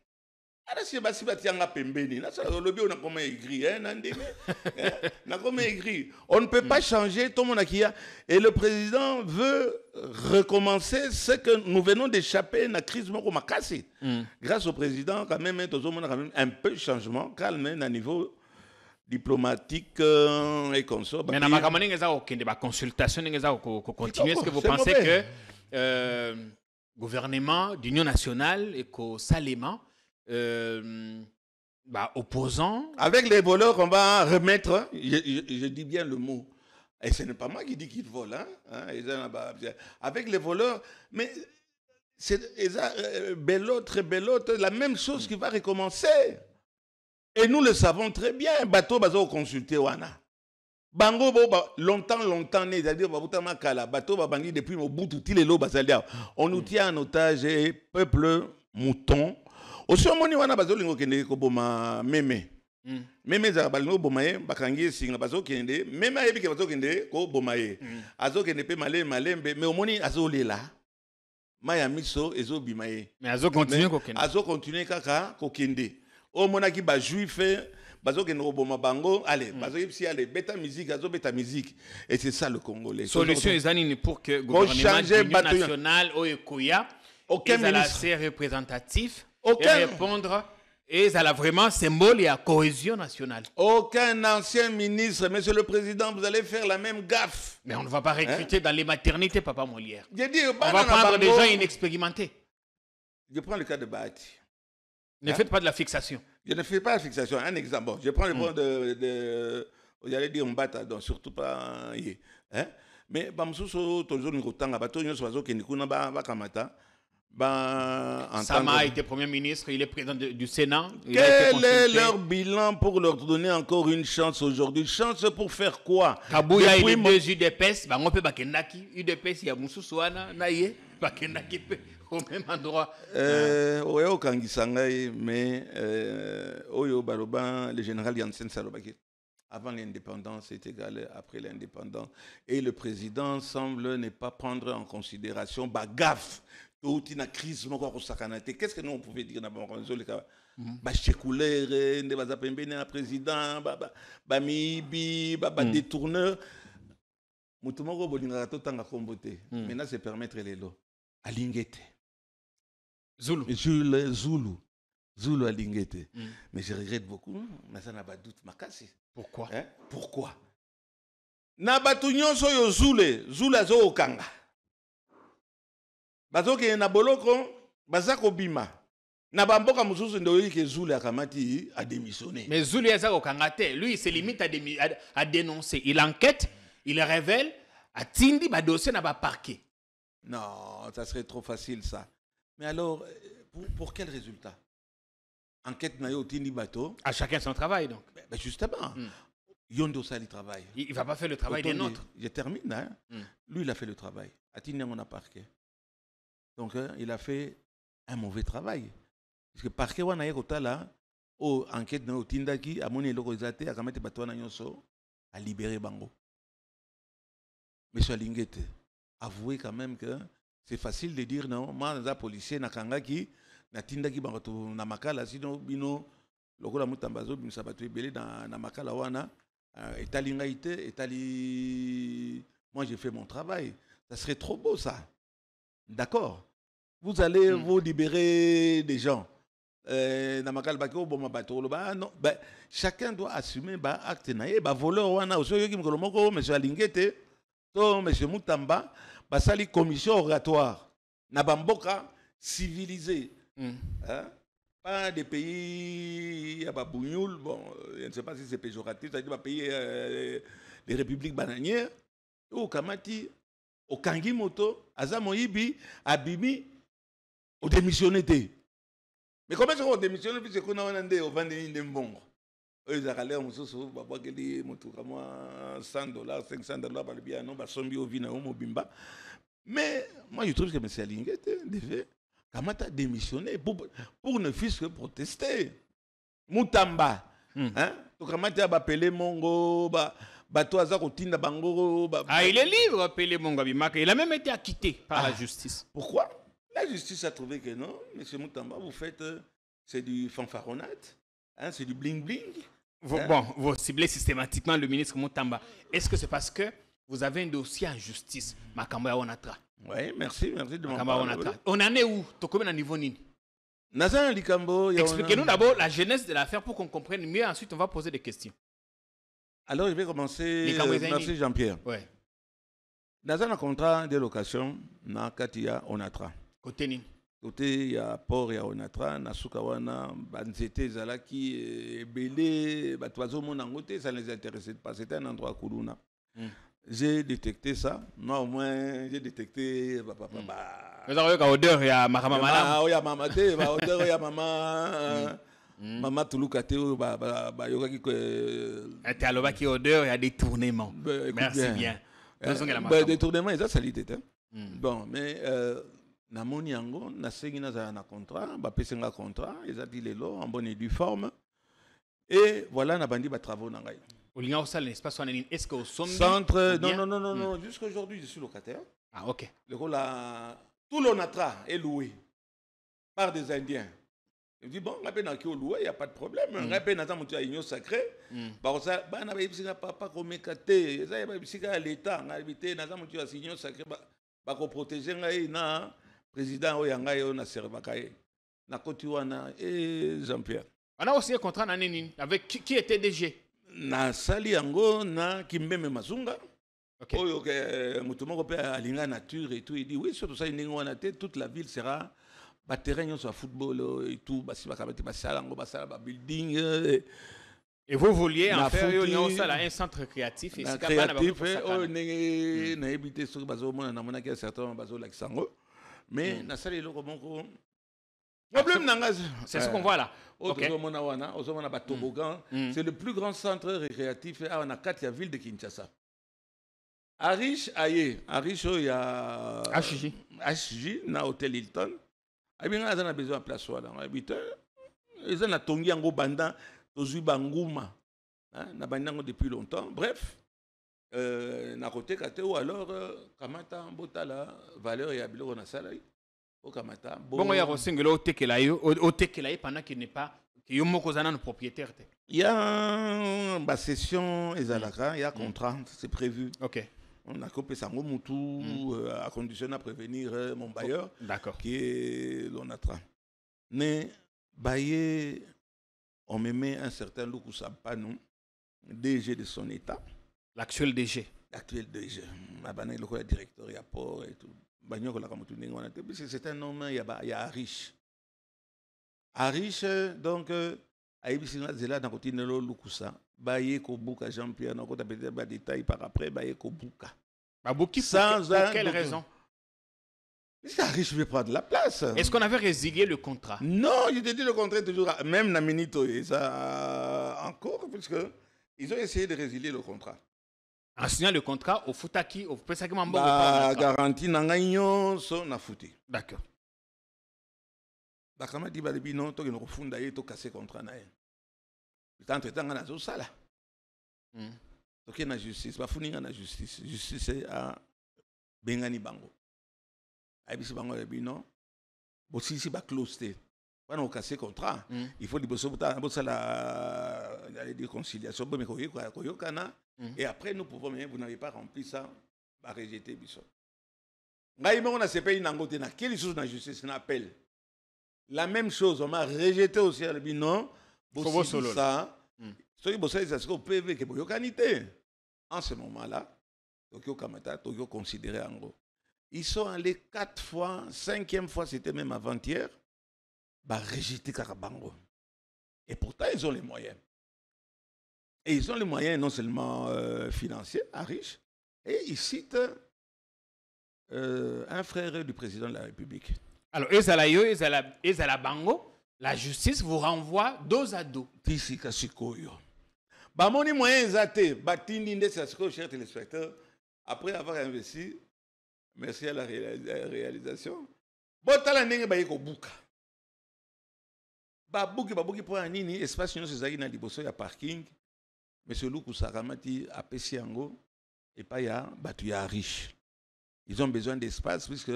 Alors, si basi batianga pembeni, là, ça, le lobby, on a comment écrit, hein, on a comment écrit. On ne peut pas changer tout le monde qui a. Et le président veut recommencer ce que nous venons d'échapper à la crise Makassi. Grâce au président, quand même, un peu de changement, calme, à niveau diplomatique et consort. Mais dans ma consultation, continuer. Est-ce que vous pensez que le gouvernement d'union nationale et qu'au Saléman, opposants. Avec les voleurs, on va remettre, je dis bien le mot, et ce n'est pas moi qui dis qu'ils volent, avec les voleurs, mais c'est très bellote, la même chose qui va recommencer. Et nous le savons très bien, bateau bazo consulté wana. Bango longtemps, c'est-à-dire bateau bangi depuis Mobutu, on nous tient en otage et peuple mouton. Aussi, on a besoin de koboma meme. Meme za balingo bomaye bakangi singa bazo kende meme ayebi ke bazo kende ko bomaye. Azo kende pe malembe mais omoni azo lela. Maya miso ezo bimaye. Mais azo continue ko kende. Azo continue kaka ko kende. O monaki ba juif bazo kende ko boma bango allez bazo yipsi allez beta musique azo beta musique et c'est ça le Congolais. Solution ezani pour que gouvernement national o ekoya aucun ministre représentatif. Aucun répondre et ça a vraiment symbole et à cohésion nationale. Aucun ancien ministre, monsieur le président, vous allez faire la même gaffe. Mais on ne va pas recruter dans les maternités, papa Molière. On va prendre des gens inexpérimentés. Je prends le cas de Bahati. Ne faites pas de la fixation. Je ne fais pas la fixation. Un exemple. Bon, je prends le point de vous allez dire on bata, donc surtout pas. Mais Bamsouso, Tozo Nikotanga, Bato Nyoso, Kenikuna, Bakamata. Sama a été Premier ministre, il est président du Sénat. Quel est leur bilan pour leur donner encore une chance aujourd'hui? Chance pour faire quoi? Kabouya, il y a deux UDPS, on peut bakendaki, UDPS, il y a Moussouana, Naye, bakendaki au même endroit. Oyo Kangisangai, mais Oyo Baroban, le général Yansen Salobaki. Avant l'indépendance, c'est égal après l'indépendance. Et le président semble ne pas prendre en considération Bagaf. Qu'est-ce que nous on pouvait dire dans le cas de président, détourneur. Maintenant, c'est permettre les lots. Alingete. Zulu. Zulu Alingete. Mais je regrette beaucoup, mais ça n'a pas de doute. Pourquoi? Pourquoi? Nabatunyon soyo Zulu azo okanga. Bazoke na boloko bazako bima na bamboka mususu ndoyi ke Zulu akamati a démissionné. Mais Zulu yazako kangate, lui il se limite à dénoncer, il enquête, il révèle a tindi ba dossier na ba parquet. Non, ça serait trop facile ça. Mais alors pour quel résultat? Enquête na yo tindi bato, à chacun son travail donc. Ben justement. Yondo ça le travail. Il va pas faire le travail des nôtres. Je termine hein. Lui il a fait le travail. A tindi on a parquet. Donc, il a fait un mauvais travail. Parce que parce que on a eu là, enquête de Tindaki, à mon éloquence, à Kamete Batouana Nyonso, à libérer Bango. Monsieur Alingete, avouez quand même que c'est facile de dire non, moi, les policiers, Nakangaki, Natindaki Bango, Namakala, sinon, Bino, Lokola Mutambazo, Binsabatu Belé, dans Namakala Wana, Etalingaïté, Etali. Moi, j'ai fait mon travail. Ça serait trop beau, ça. D'accord. Vous allez vous libérer des gens. Chacun doit assumer acte naïe. Voleur wana monsieur Alingete, monsieur Mutamba, basali commission oratoire. Na bamboka civilisé. Pas des pays il y a Babougnoul, bon, je ne sais pas si c'est péjoratif, ça dit pays les républiques bananières. Au Kamati, au Kangi Moto, Aza Moïbi, Abimi, au démissionné. Mais comment est-ce qu'on démissionne puisque qu'on a un au vendé de bon? Eux, ils ont l'air, on se souvient, bah, que les motos comme $100, $500 par le bien, non, bah, sombi au vina, au mobimba. Mais moi, je trouve que M. Alinguet devait, Kamata démissionner pour ne fût-ce que protester. Moutamba, hein? Kamata a appelé Mongo, Bango. Ah, il est libre, appelé Mongo Bimaka. Il a même été acquitté par la justice. Pourquoi? La justice a trouvé que non, M. Moutamba, vous faites, c'est du fanfaronnade, hein, c'est du bling-bling. Bon, vous ciblez systématiquement le ministre Moutamba. Est-ce que c'est parce que vous avez un dossier en justice, Makamba Onatra? Oui, merci de m'en parler. On en est où? Combien à niveau Nini? Expliquez-nous d'abord la genèse de l'affaire pour qu'on comprenne mieux. Ensuite, on va poser des questions. Alors, je vais commencer. Merci Jean-Pierre. Oui. Dans un contrat de location, na Katia Onatra. Côté Nini? Côté, il y a port, il y a Onatra, na Sukawana, Banzete, Zalaki, Belé, Batoiseau, Monangote, ça ne les intéressait pas. C'était un endroit à Koulouna. J'ai détecté ça. Moi, au moins, j'ai détecté. Vous avez une odeur, il y a Mahama Malam. Il y a Mamate, odeur, il y a Maman. Maman Touloukate, il y a odeur, il y a détournement. Merci bien. Détournement, ils ont sali tête. Bon, mais. Namoni yango na sengi na contrat ba pesenga contrat ils ont dit les lots en bonne et due forme et voilà na bandi ba travaux na ngai olinga osala l'espace on est-ce que au centre non jusqu'aujourd'hui je suis locataire. Ah OK. Le rôle là tout l'Onatra est loué par des Indiens. Je dis bon ngape na ki loué il y a pas de problème ngape na tamutu ya union sacrée ba ça ba na ba bisika papa komekate ça ba bisika l'état ngabité na tamutu ya union sacrée ba ko protéger ngai na président Oyanga na Serbakaye na Kotiwana et Jean-Pierre. On a aussi un contrat avec qui était DG? Na Sali Yango na Kimbeme Mazunga. OK. Oyo ke mutumo pe alinga nature et tout il dit oui surtout ça ndingo wana te toute la ville sera ba terrain sur football et tout ba sibaka ba salango ba sala ba building et vous vouliez en faire un centre créatif et créatif o ndenge na habité sur bazo mona na mona ke certains bazo laksango. Mais na sali loko moko problème nanga c'est ce qu'on voit là. OK. C'est le plus grand centre récréatif à na Katia ville de Kinshasa. Arish aye, Arish il y a HJ na hôtel Hilton. Abinga azana besoin de place wala. Habite ils ont tongi yango banda tozui banguma. Na bandango depuis longtemps. Bref, na côté kate ou alors kamata botala valeur ya biloko na sala au kamata bon ya rosengelo otekela pendant qu'il n'est pas que yo moko zana propriétaire. Il y a ba session ezalaka, il y a contrat, c'est prévu. OK. On a coupé sango mutu à condition de prévenir mon bailleur qui est l'Onatra. Mais baillé on me met un certain Lukusa Panou, DG de son état. L'actuel DG. L'actuel DG. Abana le directeur, il y a port et tout. C'est un homme, il y a Arish. Arish, donc, Aïbisina Zela dans côté de Lukusa. Baye Kobuka Jean-Pierre, on a des détails par après, Baye Kobuka. Babouki, pour quelle raison? C'est Arish veut prendre la place. Est-ce qu'on avait résilié le contrat? Non, je te dis le contrat toujours, même dans Minito, et ça encore, puisque ils ont essayé de résilier le contrat. En signant le contrat au Futaki, au Pesaki Mambo, garantie n'angagnon son na fouti. D'accord. Bakama dit balibi non, to no funda ye to casser contrat na ye. Entre temps na zo sala. Donc il y a la justice, ba funinga na justice. Justice c'est à Bengani Bango. Aibisi Bango balibi non. Bo si ba close té. Pas no casser contrat. Il faut liboso buta la aller conciliation mais koyokana. Et après, nous pouvons, mais vous n'avez pas rempli ça, va rejeter Bissot. On a ces pays n'angoté na quelle chose dans la justice n'appelle. La même chose, on m'a rejeté aussi à le non. Ça, ce qui est ce qu'on peut que vous canité. En ce moment-là, Tokyo Kamata, Tokyo considéré en gros. Ils sont allés 4 fois, 5e fois, c'était même avant-hier, bah rejeter Karabango. Et pourtant, ils ont les moyens. Et ils ont les moyens non seulement financiers, à riches, et ils citent un frère du président de la République. Alors, Ezala Bango, la justice vous renvoie dos à dos. Tisika Sikoyo. Bamoni moyen zate, batindi nde sasiko, cher téléspectateur, après avoir investi, merci à la réalisation, botala ndenge bayeko buka. Babuki pour nini espace nous ezali na liboso ya parking. Monsieur Luku Saramati a pesi yango et pas ya batu ya riche. Ils ont besoin d'espace puisque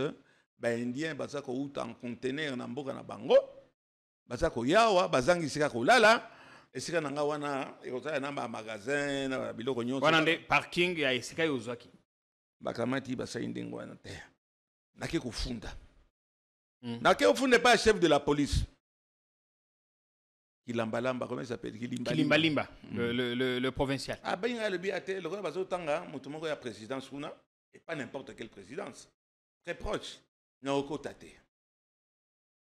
ba indien baza ko uta en conteneur na mboka na bango. Baza ko yawa bazangi sika ko lala esika nanga wana ekozala na ba magasin na biloko nyonso. Wana nde parking ya esika yozwaki. Bakamati basa indengo wana te. Nake kufunda. Nake kufunda pas chef de la police. Kilambalamba, comment il s'appelle? Kilimbalimba, le provincial. Ah ben il y a le biaté, le roi Bazotanga, Moutoumoko a présidence Souna, et pas n'importe quelle présidence. Très proche. Naoko Tate.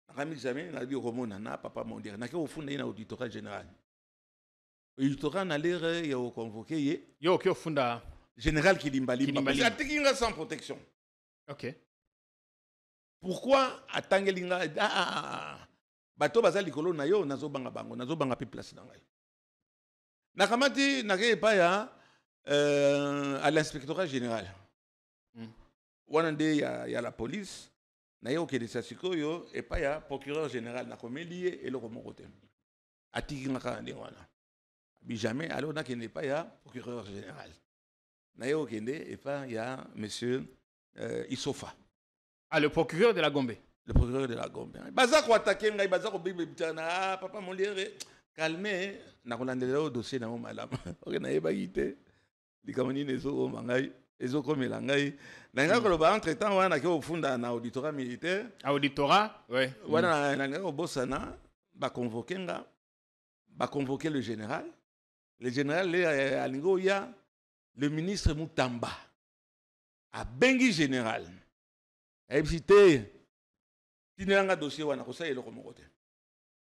Rami Jamais, n'a dit au Romo Nana, papa mondial. N'a qu'au fond d'un auditorat général. L'auditorat n'a l'air, il y a convoqué. Yo, qui au fond d'un général Kilimbalimba. C'est à Tekinga sans protection. Ok. Pourquoi à Tangelinga? Bato baza likolo na yo nazo banga bango nazo banga pe place na ngai nakamati nake pa ya à l'inspectorat général wana nde ya la police na yo ke de sasikoyo et pa ya procureur général na komeli eloko moko te atiki ngaka ndenge wana bi jamais alors na ke ne pa ya procureur général na yo ke nde et pa ya monsieur Isofa. Ah, le procureur de la Gombe. Le procureur de la Gombe. Baza ko attaquer ngai baza ko bibi bitana papa Molière calmer na kolandela au dossier na malam. OK na yeba yité. Likamoni nezo mangai ezo komela ngai. Na ngako lo ba entre temps wana ke ofunda na auditorat militaire. Auditorat, ouais. Wana na ngako bosana ba convoquer le général. Le général le alingo ya le ministre Moutamba. A bengi général. Ebité dossier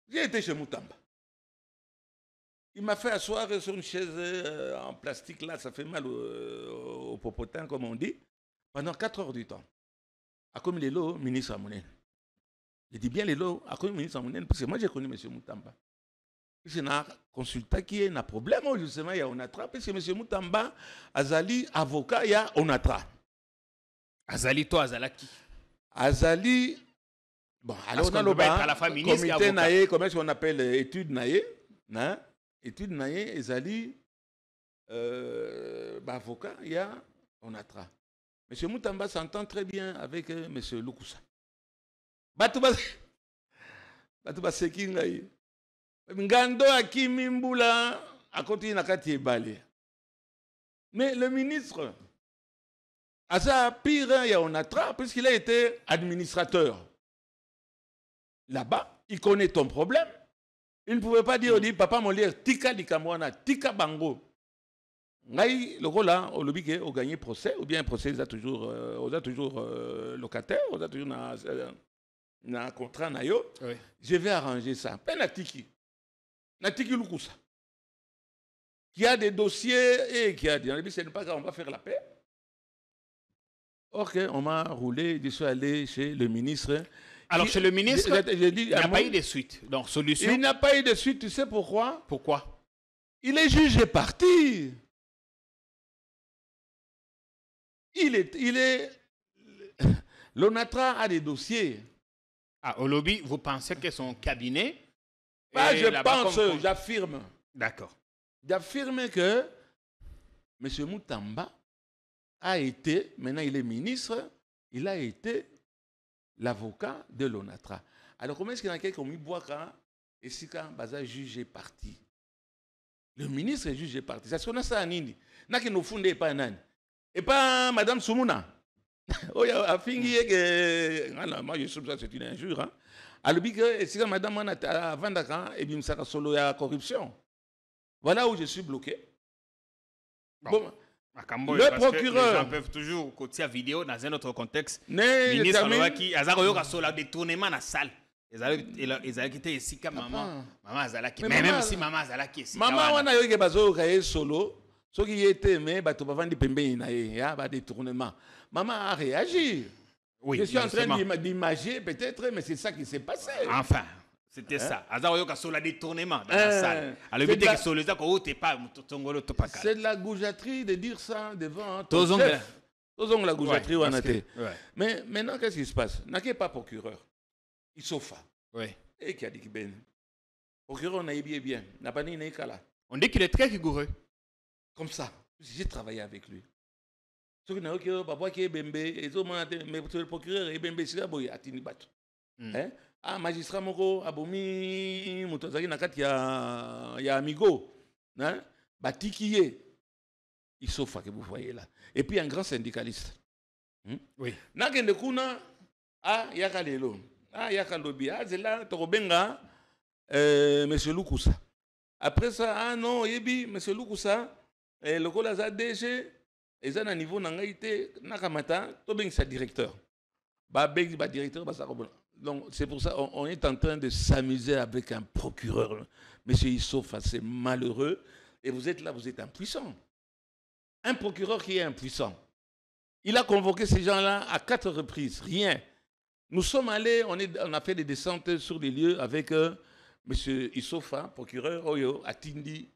j'ai été chez Moutamba. Il m'a fait asseoir sur une chaise en plastique là, ça fait mal au popotin comme on dit, pendant 4 heures du temps. À comme les lots, ministre Amounen. Je dis bien les lots, à comme ministre Amounen, parce que moi j'ai connu M. Moutamba. C'est un consultant qui est un problème, justement, il y a Onatra, parce que M. Moutamba, Azali, avocat, il y a Onatra. Azali, toi, Azalaki. Azali. Bon, alors on a le comité naïe, comment est-ce qu'on appelle étude naïe, étude naïe, Ezali, avocat, il y a Onatra. M. Moutamba s'entend très bien avec M. Lukusa. Batouba Seki naïe. Ngando Akimi Mboula a continué à Kati Bale. Mais le ministre, à ça pire, il y a Onatra, puisqu'il a été administrateur. Là-bas, il connaît ton problème. Il ne pouvait pas dire, papa Molière, tika likamwana, tika bango. Ngai, le rôle là, au lobby, on gagné procès, ou bien un procès, on a toujours locataire, on a toujours un contrat na yo. Oui. Je vais arranger ça. Pas natiki. Natiki Lukusa. Qui a des dossiers et qui a dit, c'est pas grave, on va faire la paix. Ok, on m'a roulé, je suis allé chez le ministre. Alors, chez le ministre, il n'y a pas eu de suite. Donc, solution. Il n'a pas eu de suite, tu sais pourquoi? Pourquoi? Il est jugé parti. L'ONATRA a des dossiers. Ah, au lobby, vous pensez que son cabinet. Bah, je pense, j'affirme. D'accord. J'affirme que M. Moutamba a été, maintenant il est ministre, il a été l'avocat de l'ONATRA. Alors comment est-ce qu'il y a quelqu'un qui boit quand et si quand baza jugé parti? Le ministre est jugé parti. C'est ce qu'on a ça à Nini. N'a qui nous fondé pas nani. Et pas Madame Soumouna. Oh, a fini que moi je trouve ça c'est une injure. Hein. Alors que si Madame Manata avant d'accord et bien ça solo ya corruption. Voilà où je suis bloqué. Bon. Le procureur. Les gens peuvent toujours côté vidéo dans un autre contexte. Ministre qui a eu un détournement dans la salle. ezalaki te esika maman azalaki. Mais Même si maman azalaki esika maman wana yoke bazoyoka ye solo soki ye te me bato bavandi pembeni na ye ya badétournement. Maman a réagi. Oui, je suis en train justement. d'imager peut-être, mais c'est ça qui s'est passé. Enfin, c'était ça. Azar yoka sur la détournement dans la salle. Alors c'est le but que sur les accords t'es pas tongolo to pas. C'est de la goujaterie de dire ça devant ton Tozonga. chef. Tozonga la goujaterie Ouais, wana parce que- te. ouais. Mais maintenant qu'est-ce qui se passe? N'a pas procureur. Il s'offre. Oui. Et qui a dit que ben procureur on a bien. N'a pas ni kala. On dit qu'il est très rigoureux. Comme ça. J'ai travaillé avec lui. Ce qui n'a aucun papa qui est bembe et tout mais le procureur est bembe c'est là boy atini bato. Hein? Ah magistrat moko abomi mutozaki na kati ya amigo. Hein? Batikiye. Il s'offre que vous voyez là. Et puis un grand syndicaliste. Oui. Nakende kuna yaka lelo. Yaka lobi. Zela tokobenga monsieur Lukusa. Après ça non yebi monsieur Lukusa le kola za DG eza na niveau na ngai te nakamata to bengisa directeur. Ba directeur ba sa ko. Donc c'est pour ça on est en train de s'amuser avec un procureur. Monsieur Issofa, c'est malheureux et vous êtes là, vous êtes impuissant. Un procureur qui est impuissant. Il a convoqué ces gens-là à 4 reprises, rien. Nous sommes allés, on a fait des descentes sur les lieux avec M. Issofa, procureur, Oyo, Atindi,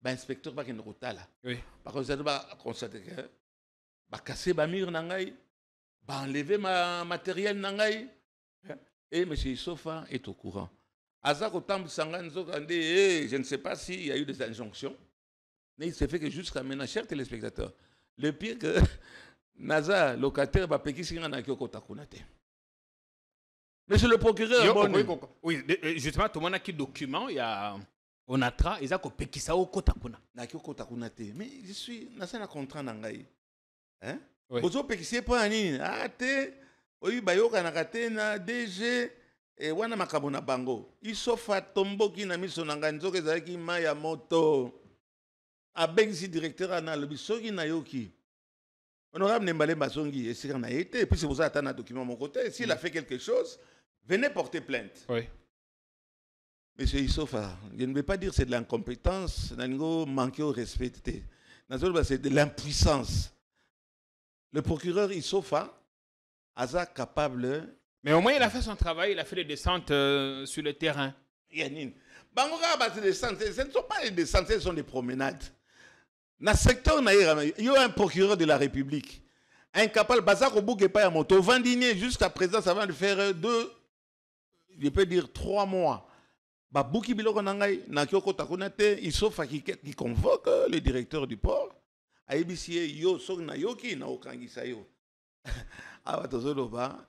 inspecteur Bakenrotala. Oui. Par contre, ça va constater que va casser ma mur nangai, va enlever ma matériel nangai. Et M. Issofa est au courant. Azako Tamb Sangan Zokande, je ne sais pas s'il y a eu des injonctions. Mais il s'est fait que jusqu'à maintenant, chers téléspectateurs, le pire que Naza, locataire, va payer si on a Kyoko Takunate. Monsieur le procureur, oui, justement, tout le monde a qui document, il y a Onatra, ils ont coupé qui ça au Kotakuna. Na Kyoko Takunate. Mais je suis, Nasa na contrat nangai. Hein? Oui. Bozo pekisi po ani. Ah te, oyi bayoka na katena DG et wana makabona bango. Isofa tomboki na miso nanga nzoke zaki maya moto. Abengisi directeur na lobi soki na yoki. Honorable Nembale Basongi, et puis si vous avez un document de mon côté, s'il a fait quelque chose, venez porter plainte. Oui. Monsieur Issofa, je ne vais pas dire que c'est de l'incompétence, manquer au respect. C'est de l'impuissance. Le procureur Issofa est capable. Mais au moins, il a fait son travail, il a fait des descentes sur le terrain. Yannin. Ce ne sont pas des descentes, ce sont des promenades. Dans le secteur, il y a un procureur de la République. Incapable, Bazar Obou qui pas à moto. Vendinier, jusqu'à présent, ça va le faire 2, je peux dire 3 mois. Babouki Biloko Nangai, Nakyoko Takunate, il sauf qui convoque le directeur du port. Aïbisie, yo, Sogna Yoki, na Okangisayo. Abatozoloba,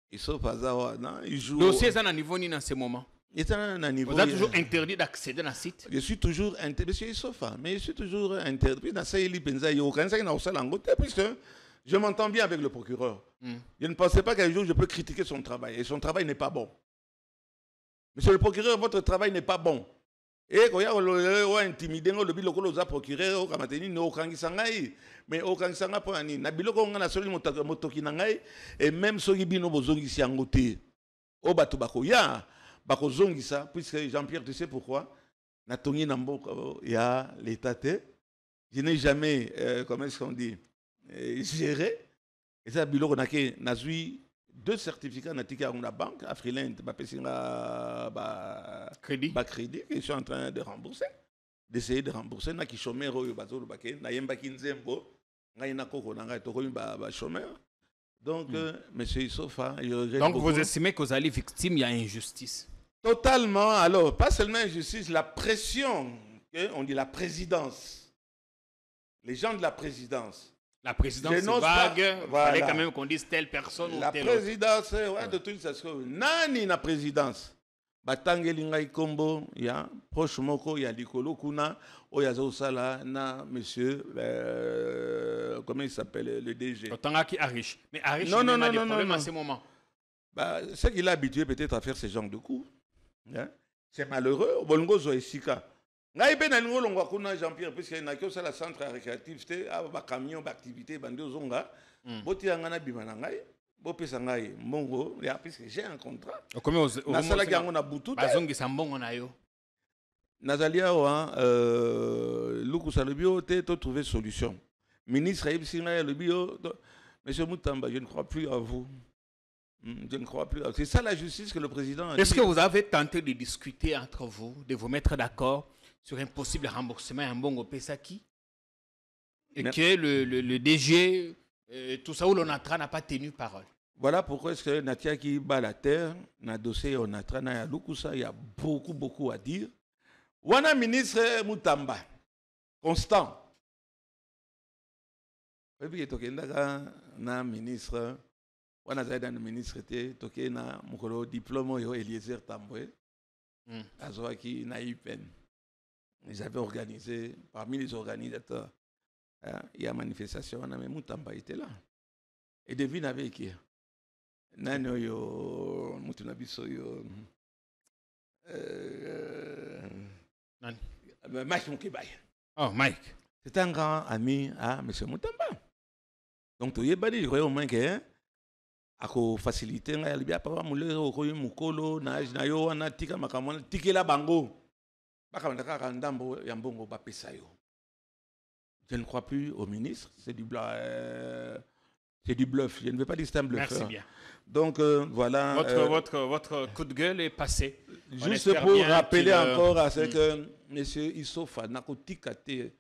il sauf Azawa, il joue. Dossier, ça n'a niveau ni dans ce moment. Vous êtes toujours interdit d'accéder à un site. Je suis toujours interdit, monsieur Issofa, mais je suis toujours interdit. Je m'entends bien avec le procureur. Je ne pensais pas qu'un jour je peux critiquer son travail. Et son travail n'est pas bon. Monsieur le procureur, votre travail n'est pas bon. Et quand il y a intimidé le procureur, mais au Kangisanga pour Annie, Nabiloko on a soli motokinangai, et même Sogibino Bozongi Siangote, au Batubakoya. Bakozongisa, puisque Jean-Pierre, tu sais pourquoi? Natongi Nambo, il y a l'état. Je n'ai jamais, comment est-ce qu'on dit, géré. Et ça, Bilo Nake, Nazui, 2 certificats Natika à la banque, à Freeland, Crédit. Crédit, que je suis en train de rembourser. D'essayer de rembourser. Naki chômeur, Bazolo Baké, Nayemba Kinzembo, Nayena Koko, Nanga Tokoy, chômeur. Donc, monsieur Issofa, je regrette. Donc, beaucoup. vous estimez que vous allez victime, il y a injustice. Totalement. Alors, pas seulement injustice, la pression, on dit la présidence. Les gens de la présidence. La présidence, c'est vague. Il fallait quand même qu'on dise telle personne ou telle autre. La présidence, ouais, de toute façon. Nani la présidence. Batangelinga Ikombo, il y a proche moko, il y a Likolo Kuna, il y a Zosala, na monsieur, comment il s'appelle, le DG. Otangaki Arish. Mais Arish, non, il non, a des non, problèmes non, à ce moment. Bah, c'est qu'il est habitué peut-être à faire ce genre de coups. Hein? C'est malheureux. Bolongo Zoesika. Ngai ben alingo longwa kuna Jean-Pierre puisque na kyo la centre récréatif c'était ba camion d'activité bande zonga. Boti ngana bimana ngai. bopesa ngai mbongo ya puisque j'ai un contrat Okomi nasalaki yango na butu te bazongisa mbongo na yo. nazali awa lukusa alobi oyo te totrouve solution ministre ayebisi ngai alobi yo monsieur Moutamba je ne crois plus à vous. Je ne crois plus. C'est ça la justice que le président a dit. Est-ce que vous avez tenté de discuter entre vous, de vous mettre d'accord sur un possible remboursement à Mbongo Pesaki? Et que le DG, tout ça, où l'ONATRA n'a pas tenu parole. Voilà pourquoi est-ce que Natia qui bat la terre, dans le dossier ONATRA, il y a beaucoup à dire. Wana ministre Moutamba, constant. Et puis, il y a un ministre. On a un ministre qui a un diplôme Eliezer Tamboué, qui n'a eu peine. Ils avaient organisé, parmi les organisateurs, il y a une manifestation, mais Moutamba était là. Et devine avec qui? Nano yo, Moutunabiso yo. Mike Moukebaye. Oh, Mike. C'est un grand ami à M. Moutamba. Donc, tu y es badi, je crois au moins que ako faciliter ngai libia papa mulero ko mukolo na yo wana tika makamona tikela bango bakabanda kaka ndambo ya mbongo bapesa yo. Je ne crois plus au ministre, c'est du bluff. C'est du bluff, je ne veux pas dire que c'est un bluffeur. Merci bien. Donc voilà. Votre coup de gueule est passé. Juste pour rappeler encore à ce que monsieur Issofa Nakotikate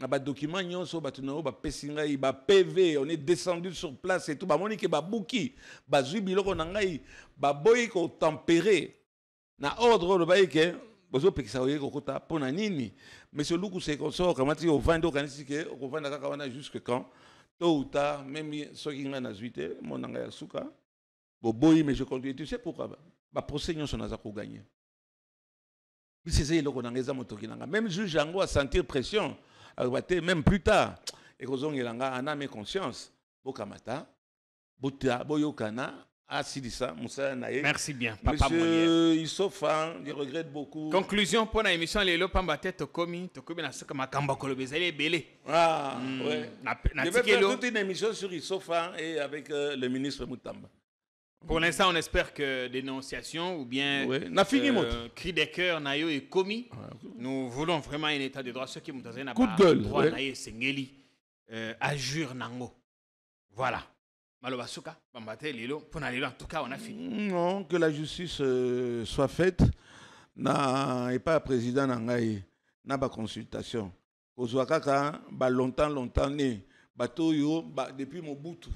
ba document nyonso batunao ba pesinga ba PV, on est descendu sur place et tout ba moni ke ba buki ba zui biloko na ngai ba boyi ko tempérer na ordre le baï ke bozo pekisa oye ko kota pona nini monsieur Luku se consort kamati au vando kanisi ke ko vanda kaka wana jusque quand tôt ou tard même ceux qui ngana zuite mon nanga suka bo boyi mais je continue. Tu sais pourquoi ba procès nyonso naza ko gagner c'est eloko na ngeza motoki nanga même juge yango a sentir pression. Même plus tard, et qu'on a une conscience. Bokamata, Bota, Boyokana, Asidissa, Moussa Naye. Merci bien, Papa Monsieur Issofa, je regrette beaucoup. Conclusion pour l'émission, les Lopambate Tokomi, Tokomi, na Kamba Kolobeza, il est belé. Ah, ouais. Je vais faire toute une émission sur Issofa et avec le ministre Moutamba. Pour l'instant, on espère que dénonciation ou bien cri des cœurs nayo est commis. Nous voulons vraiment un état de droit. Ceux qui m'ont dit coup de gueule. Droit naye sengeli ajur nango. Voilà. Malobasuka, bambate lilo. Pour en tout cas, on a fini. Non, que la justice soit faite. Et pas président nangaye. Na ba consultation. Kozwakaka ba longtemps né. Bato yo depuis Mobutu.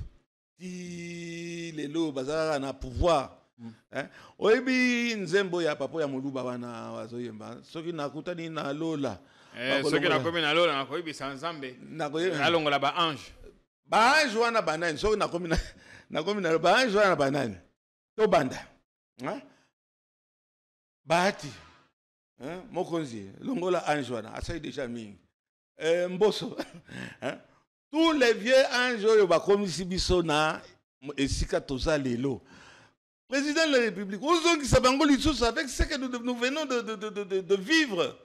Si les lots bazara na pouvoir oyebi nzembo ya papo ya moluba wana wazoyemba soki nakutani na lola soki nakomi na lola nakoyebi sanzambe alongola ba ange wana banani soki nakomi na ba ange wana banani to banda bahati mokonzi longola ange wana asai déjà mingi mboso tous les vieux anges comme biso na esika toza lelo. Président de la République, avec ce que nous venons de vivre,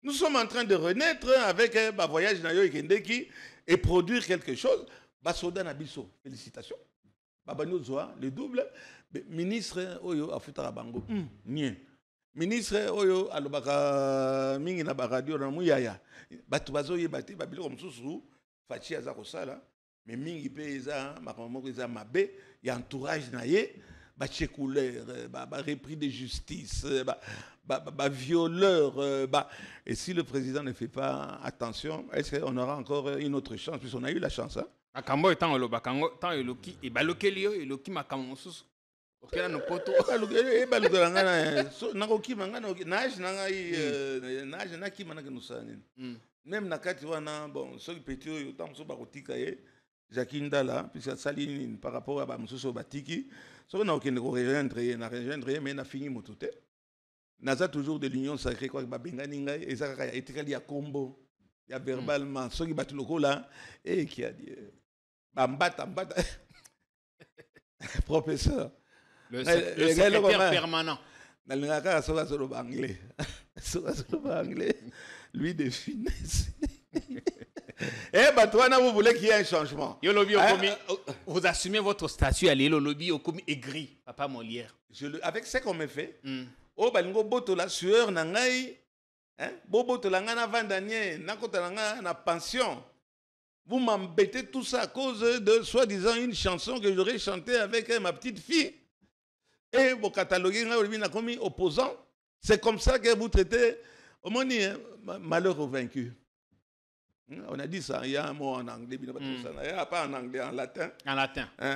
nous sommes en train de renaître avec un voyage nayo ekendeki et produire quelque chose. Basoda na biso, félicitations. Babano zoa le double ministre oyo afutara bango. Nien. Ministre oyo alobaka mingi na ba radio na muyaya. Batu bazoye bati babilo msusu. Fachi aza kosala mais mingi pe eza makamoko eza mabe ya entourage na ye ba checouleur ba repris de justice ba violeur et si le président ne fait pas attention, est-ce qu'on aura encore une autre chance puisqu'on a eu la chance akambo etango lo bakango tant eloki e balokelio eloki makambo mosusu okela no poto e balokela ngana nakoki mangana nage nanga nage nakima na kenusani. Même nakati wana bon ceux qui pétio autant so bakotika ye Jakindala puisque saline par rapport à bamusoso batiki so na okende ko rejoindre mais na fini motute naza toujours de l'union sacrée quoi ba bengani ngai ezaka ya etikali ya kombo ya verbalement ceux qui battu lokola et qui a dit mbata professeur le secrétaire permanent nalingaka soka solo anglais lui de finesse Eh ben toi, vous voulez qu'il y ait un changement. Yo lobby okomi, vous assumez votre statut à l'île lobby okomi aigri, papa Molière. Avec ce qu'on me fait, oh balingo boto la sueur nangai, hein, boto la ngana vandanier, nakota langa na pension. Vous m'embêtez tout ça à cause de soi-disant une chanson que j'aurais chantée avec ma petite fille. Et vous cataloguez comme opposant. C'est comme ça que vous traitez, au moins, malheur au vaincu. On a dit ça, il y a un mot en anglais, il n'y a pas en anglais, en latin. En latin. Il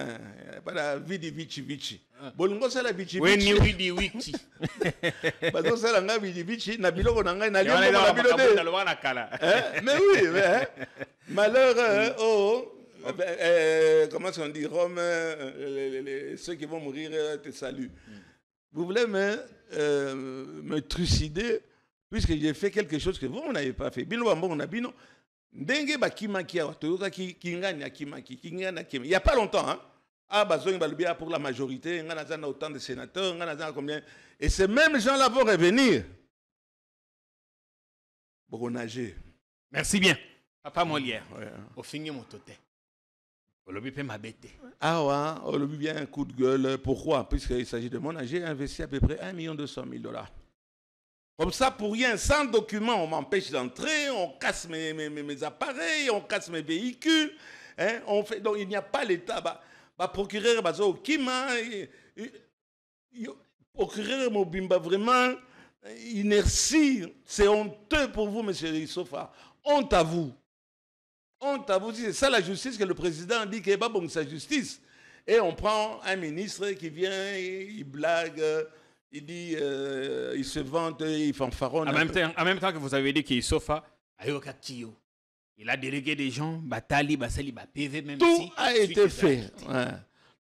n'y a pas la vidi vici vici. Bolongo c'est la vici vici. Oui, ni vidi vici. Parce que c'est la vidi vici, na biloko na ngai na lion mais oui, mais malheur, comment on dit, Rome, ceux qui vont mourir te saluent. Vous voulez me trucider puisque j'ai fait quelque chose que vous n'avez pas fait. Bino bambo on a bino. Ndenge bakimaki ya toyoka kingani akimaki kingani akimaki. Il y a pas longtemps hein. Ah bazongi balubia pour la majorité, ngana zana autant de sénateurs, ngana zana combien. Et ces mêmes gens-là vont revenir. Pour nager. Merci bien. Papa Molière. Au fini mon toté. Olobi peut m'abêter. Ah ouais, Olobi bien un coup de gueule. Pourquoi? Puisqu'il s'agit de mon âge, j'ai investi à peu près $1 200 000. Comme ça, pour rien, sans document, on m'empêche d'entrer, on casse mes appareils, on casse mes véhicules. Hein, on fait, donc il n'y a pas l'État. Procureur Bazo Kima, procureur Mobimba, vraiment, inertie. C'est honteux pour vous, monsieur Issofa. Honte à vous. Honte à vous. C'est ça la justice que le président dit qu'il n'est pas bon, sa justice. Et on prend un ministre qui vient, il blague. Il dit, il se vante, il fanfaronne. En même temps que vous avez dit qu'il Sofa, il a délégué des gens, Batali, Basali, PV, même tout si. A été fait. Ouais.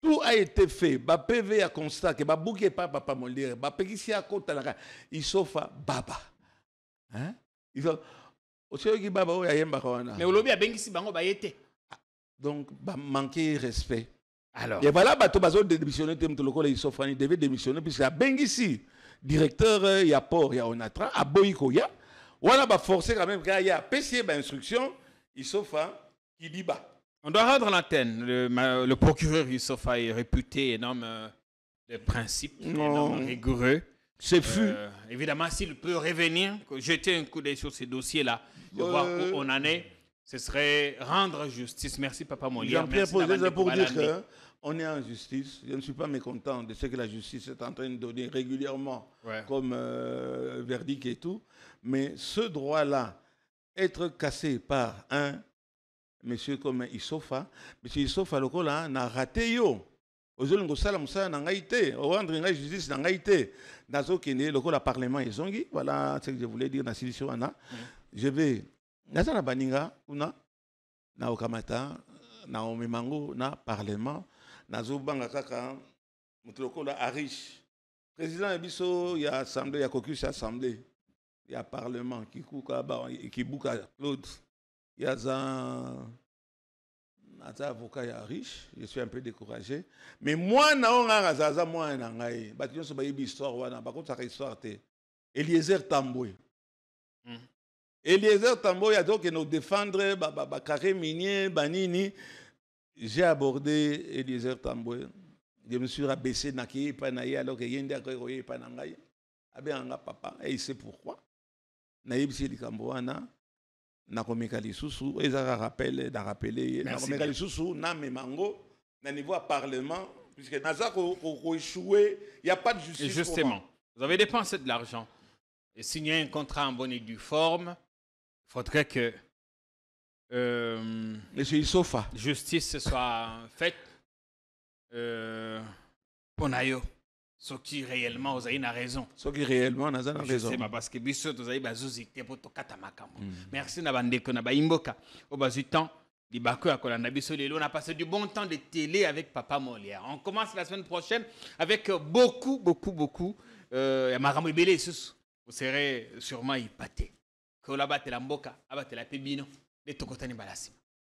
Tout a été fait. PV a constaté que Babouké pas Papa Molière, Pekisi a côté là, il Sofa Baba. Hein? Il faut. Aussi Baba mais au lobby a Bengisi Bango Bayete. Donc, manquer respect. Alors. Et voilà, il devait démissionner, puisqu'il y a Bengisi, directeur, il y a Port, il y a Onatra, à Boïkoya. Voilà, il forcer quand même, il y a PCA instruction, Issofa, qui dit bas. On doit rendre l'antenne. Le procureur Issofa est réputé énorme de principes, énorme rigoureux. C'est fou. Évidemment, s'il peut revenir, jeter un coup d'œil sur ces dossiers-là, voir où on en est. Ce serait rendre justice. Merci, Papa Molière. Jean-Pierre Posé, pour dire qu'on est en justice. Je ne suis pas mécontent de ce que la justice est en train de donner régulièrement comme verdict et tout. Mais ce droit-là, être cassé par un monsieur comme Issofa, monsieur Issofa, le là, n'a raté yo. Aujourd'hui, nous avons rendre la justice dans l'Haïti. Dans le Parlement, ils ont dit, voilà ce que je voulais dire dans la situation. Je vais. Nazana baninga una na okamata na omimango na parlement nazo banga kaka mutuloko la arish président ebiso ya assemblée ya caucus assemblée ya parlement qui kuka ba qui buka Claude ya za avocat ya riche. Je suis un peu découragé mais moi na onga zaza moi na ngai ba nyonso ba yebi histoire wana ba kota histoire te Eliezer Tambwe. Eliezer Tambo, il y a donc nous défendre, carré minier, banini. J'ai abordé Eliezer Tambo. Je me suis rabaissé nakiye panaye alors que yende akoye panangaye. Abenganga papa, et il sait pourquoi. Naïbsi likamboana, nakomeka lisusu, ezara rappel, da rappeler, nakomeka lisusu, na memango, na niveau parlement, puisque naza ko échoué, il n'y a pas de justice. Et justement, vous avez dépensé de l'argent et signé un contrat en bonne et due forme. Il faudrait que Monsieur Issofa, justice soit faite pour Nayo. Ce qui réellement, vous avez une raison. Ce qui réellement, vous avez raison. C'est parce que vous avez bazuzité pour tokata makambo. Merci Nabandeko Nabaimboka. Au bas du temps, on a passé du bon temps de télé avec Papa Molière. On commence la semaine prochaine avec beaucoup. Vous serez sûrement épatés.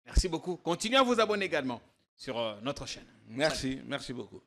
Merci beaucoup. Continuez à vous abonner également sur notre chaîne. Merci beaucoup.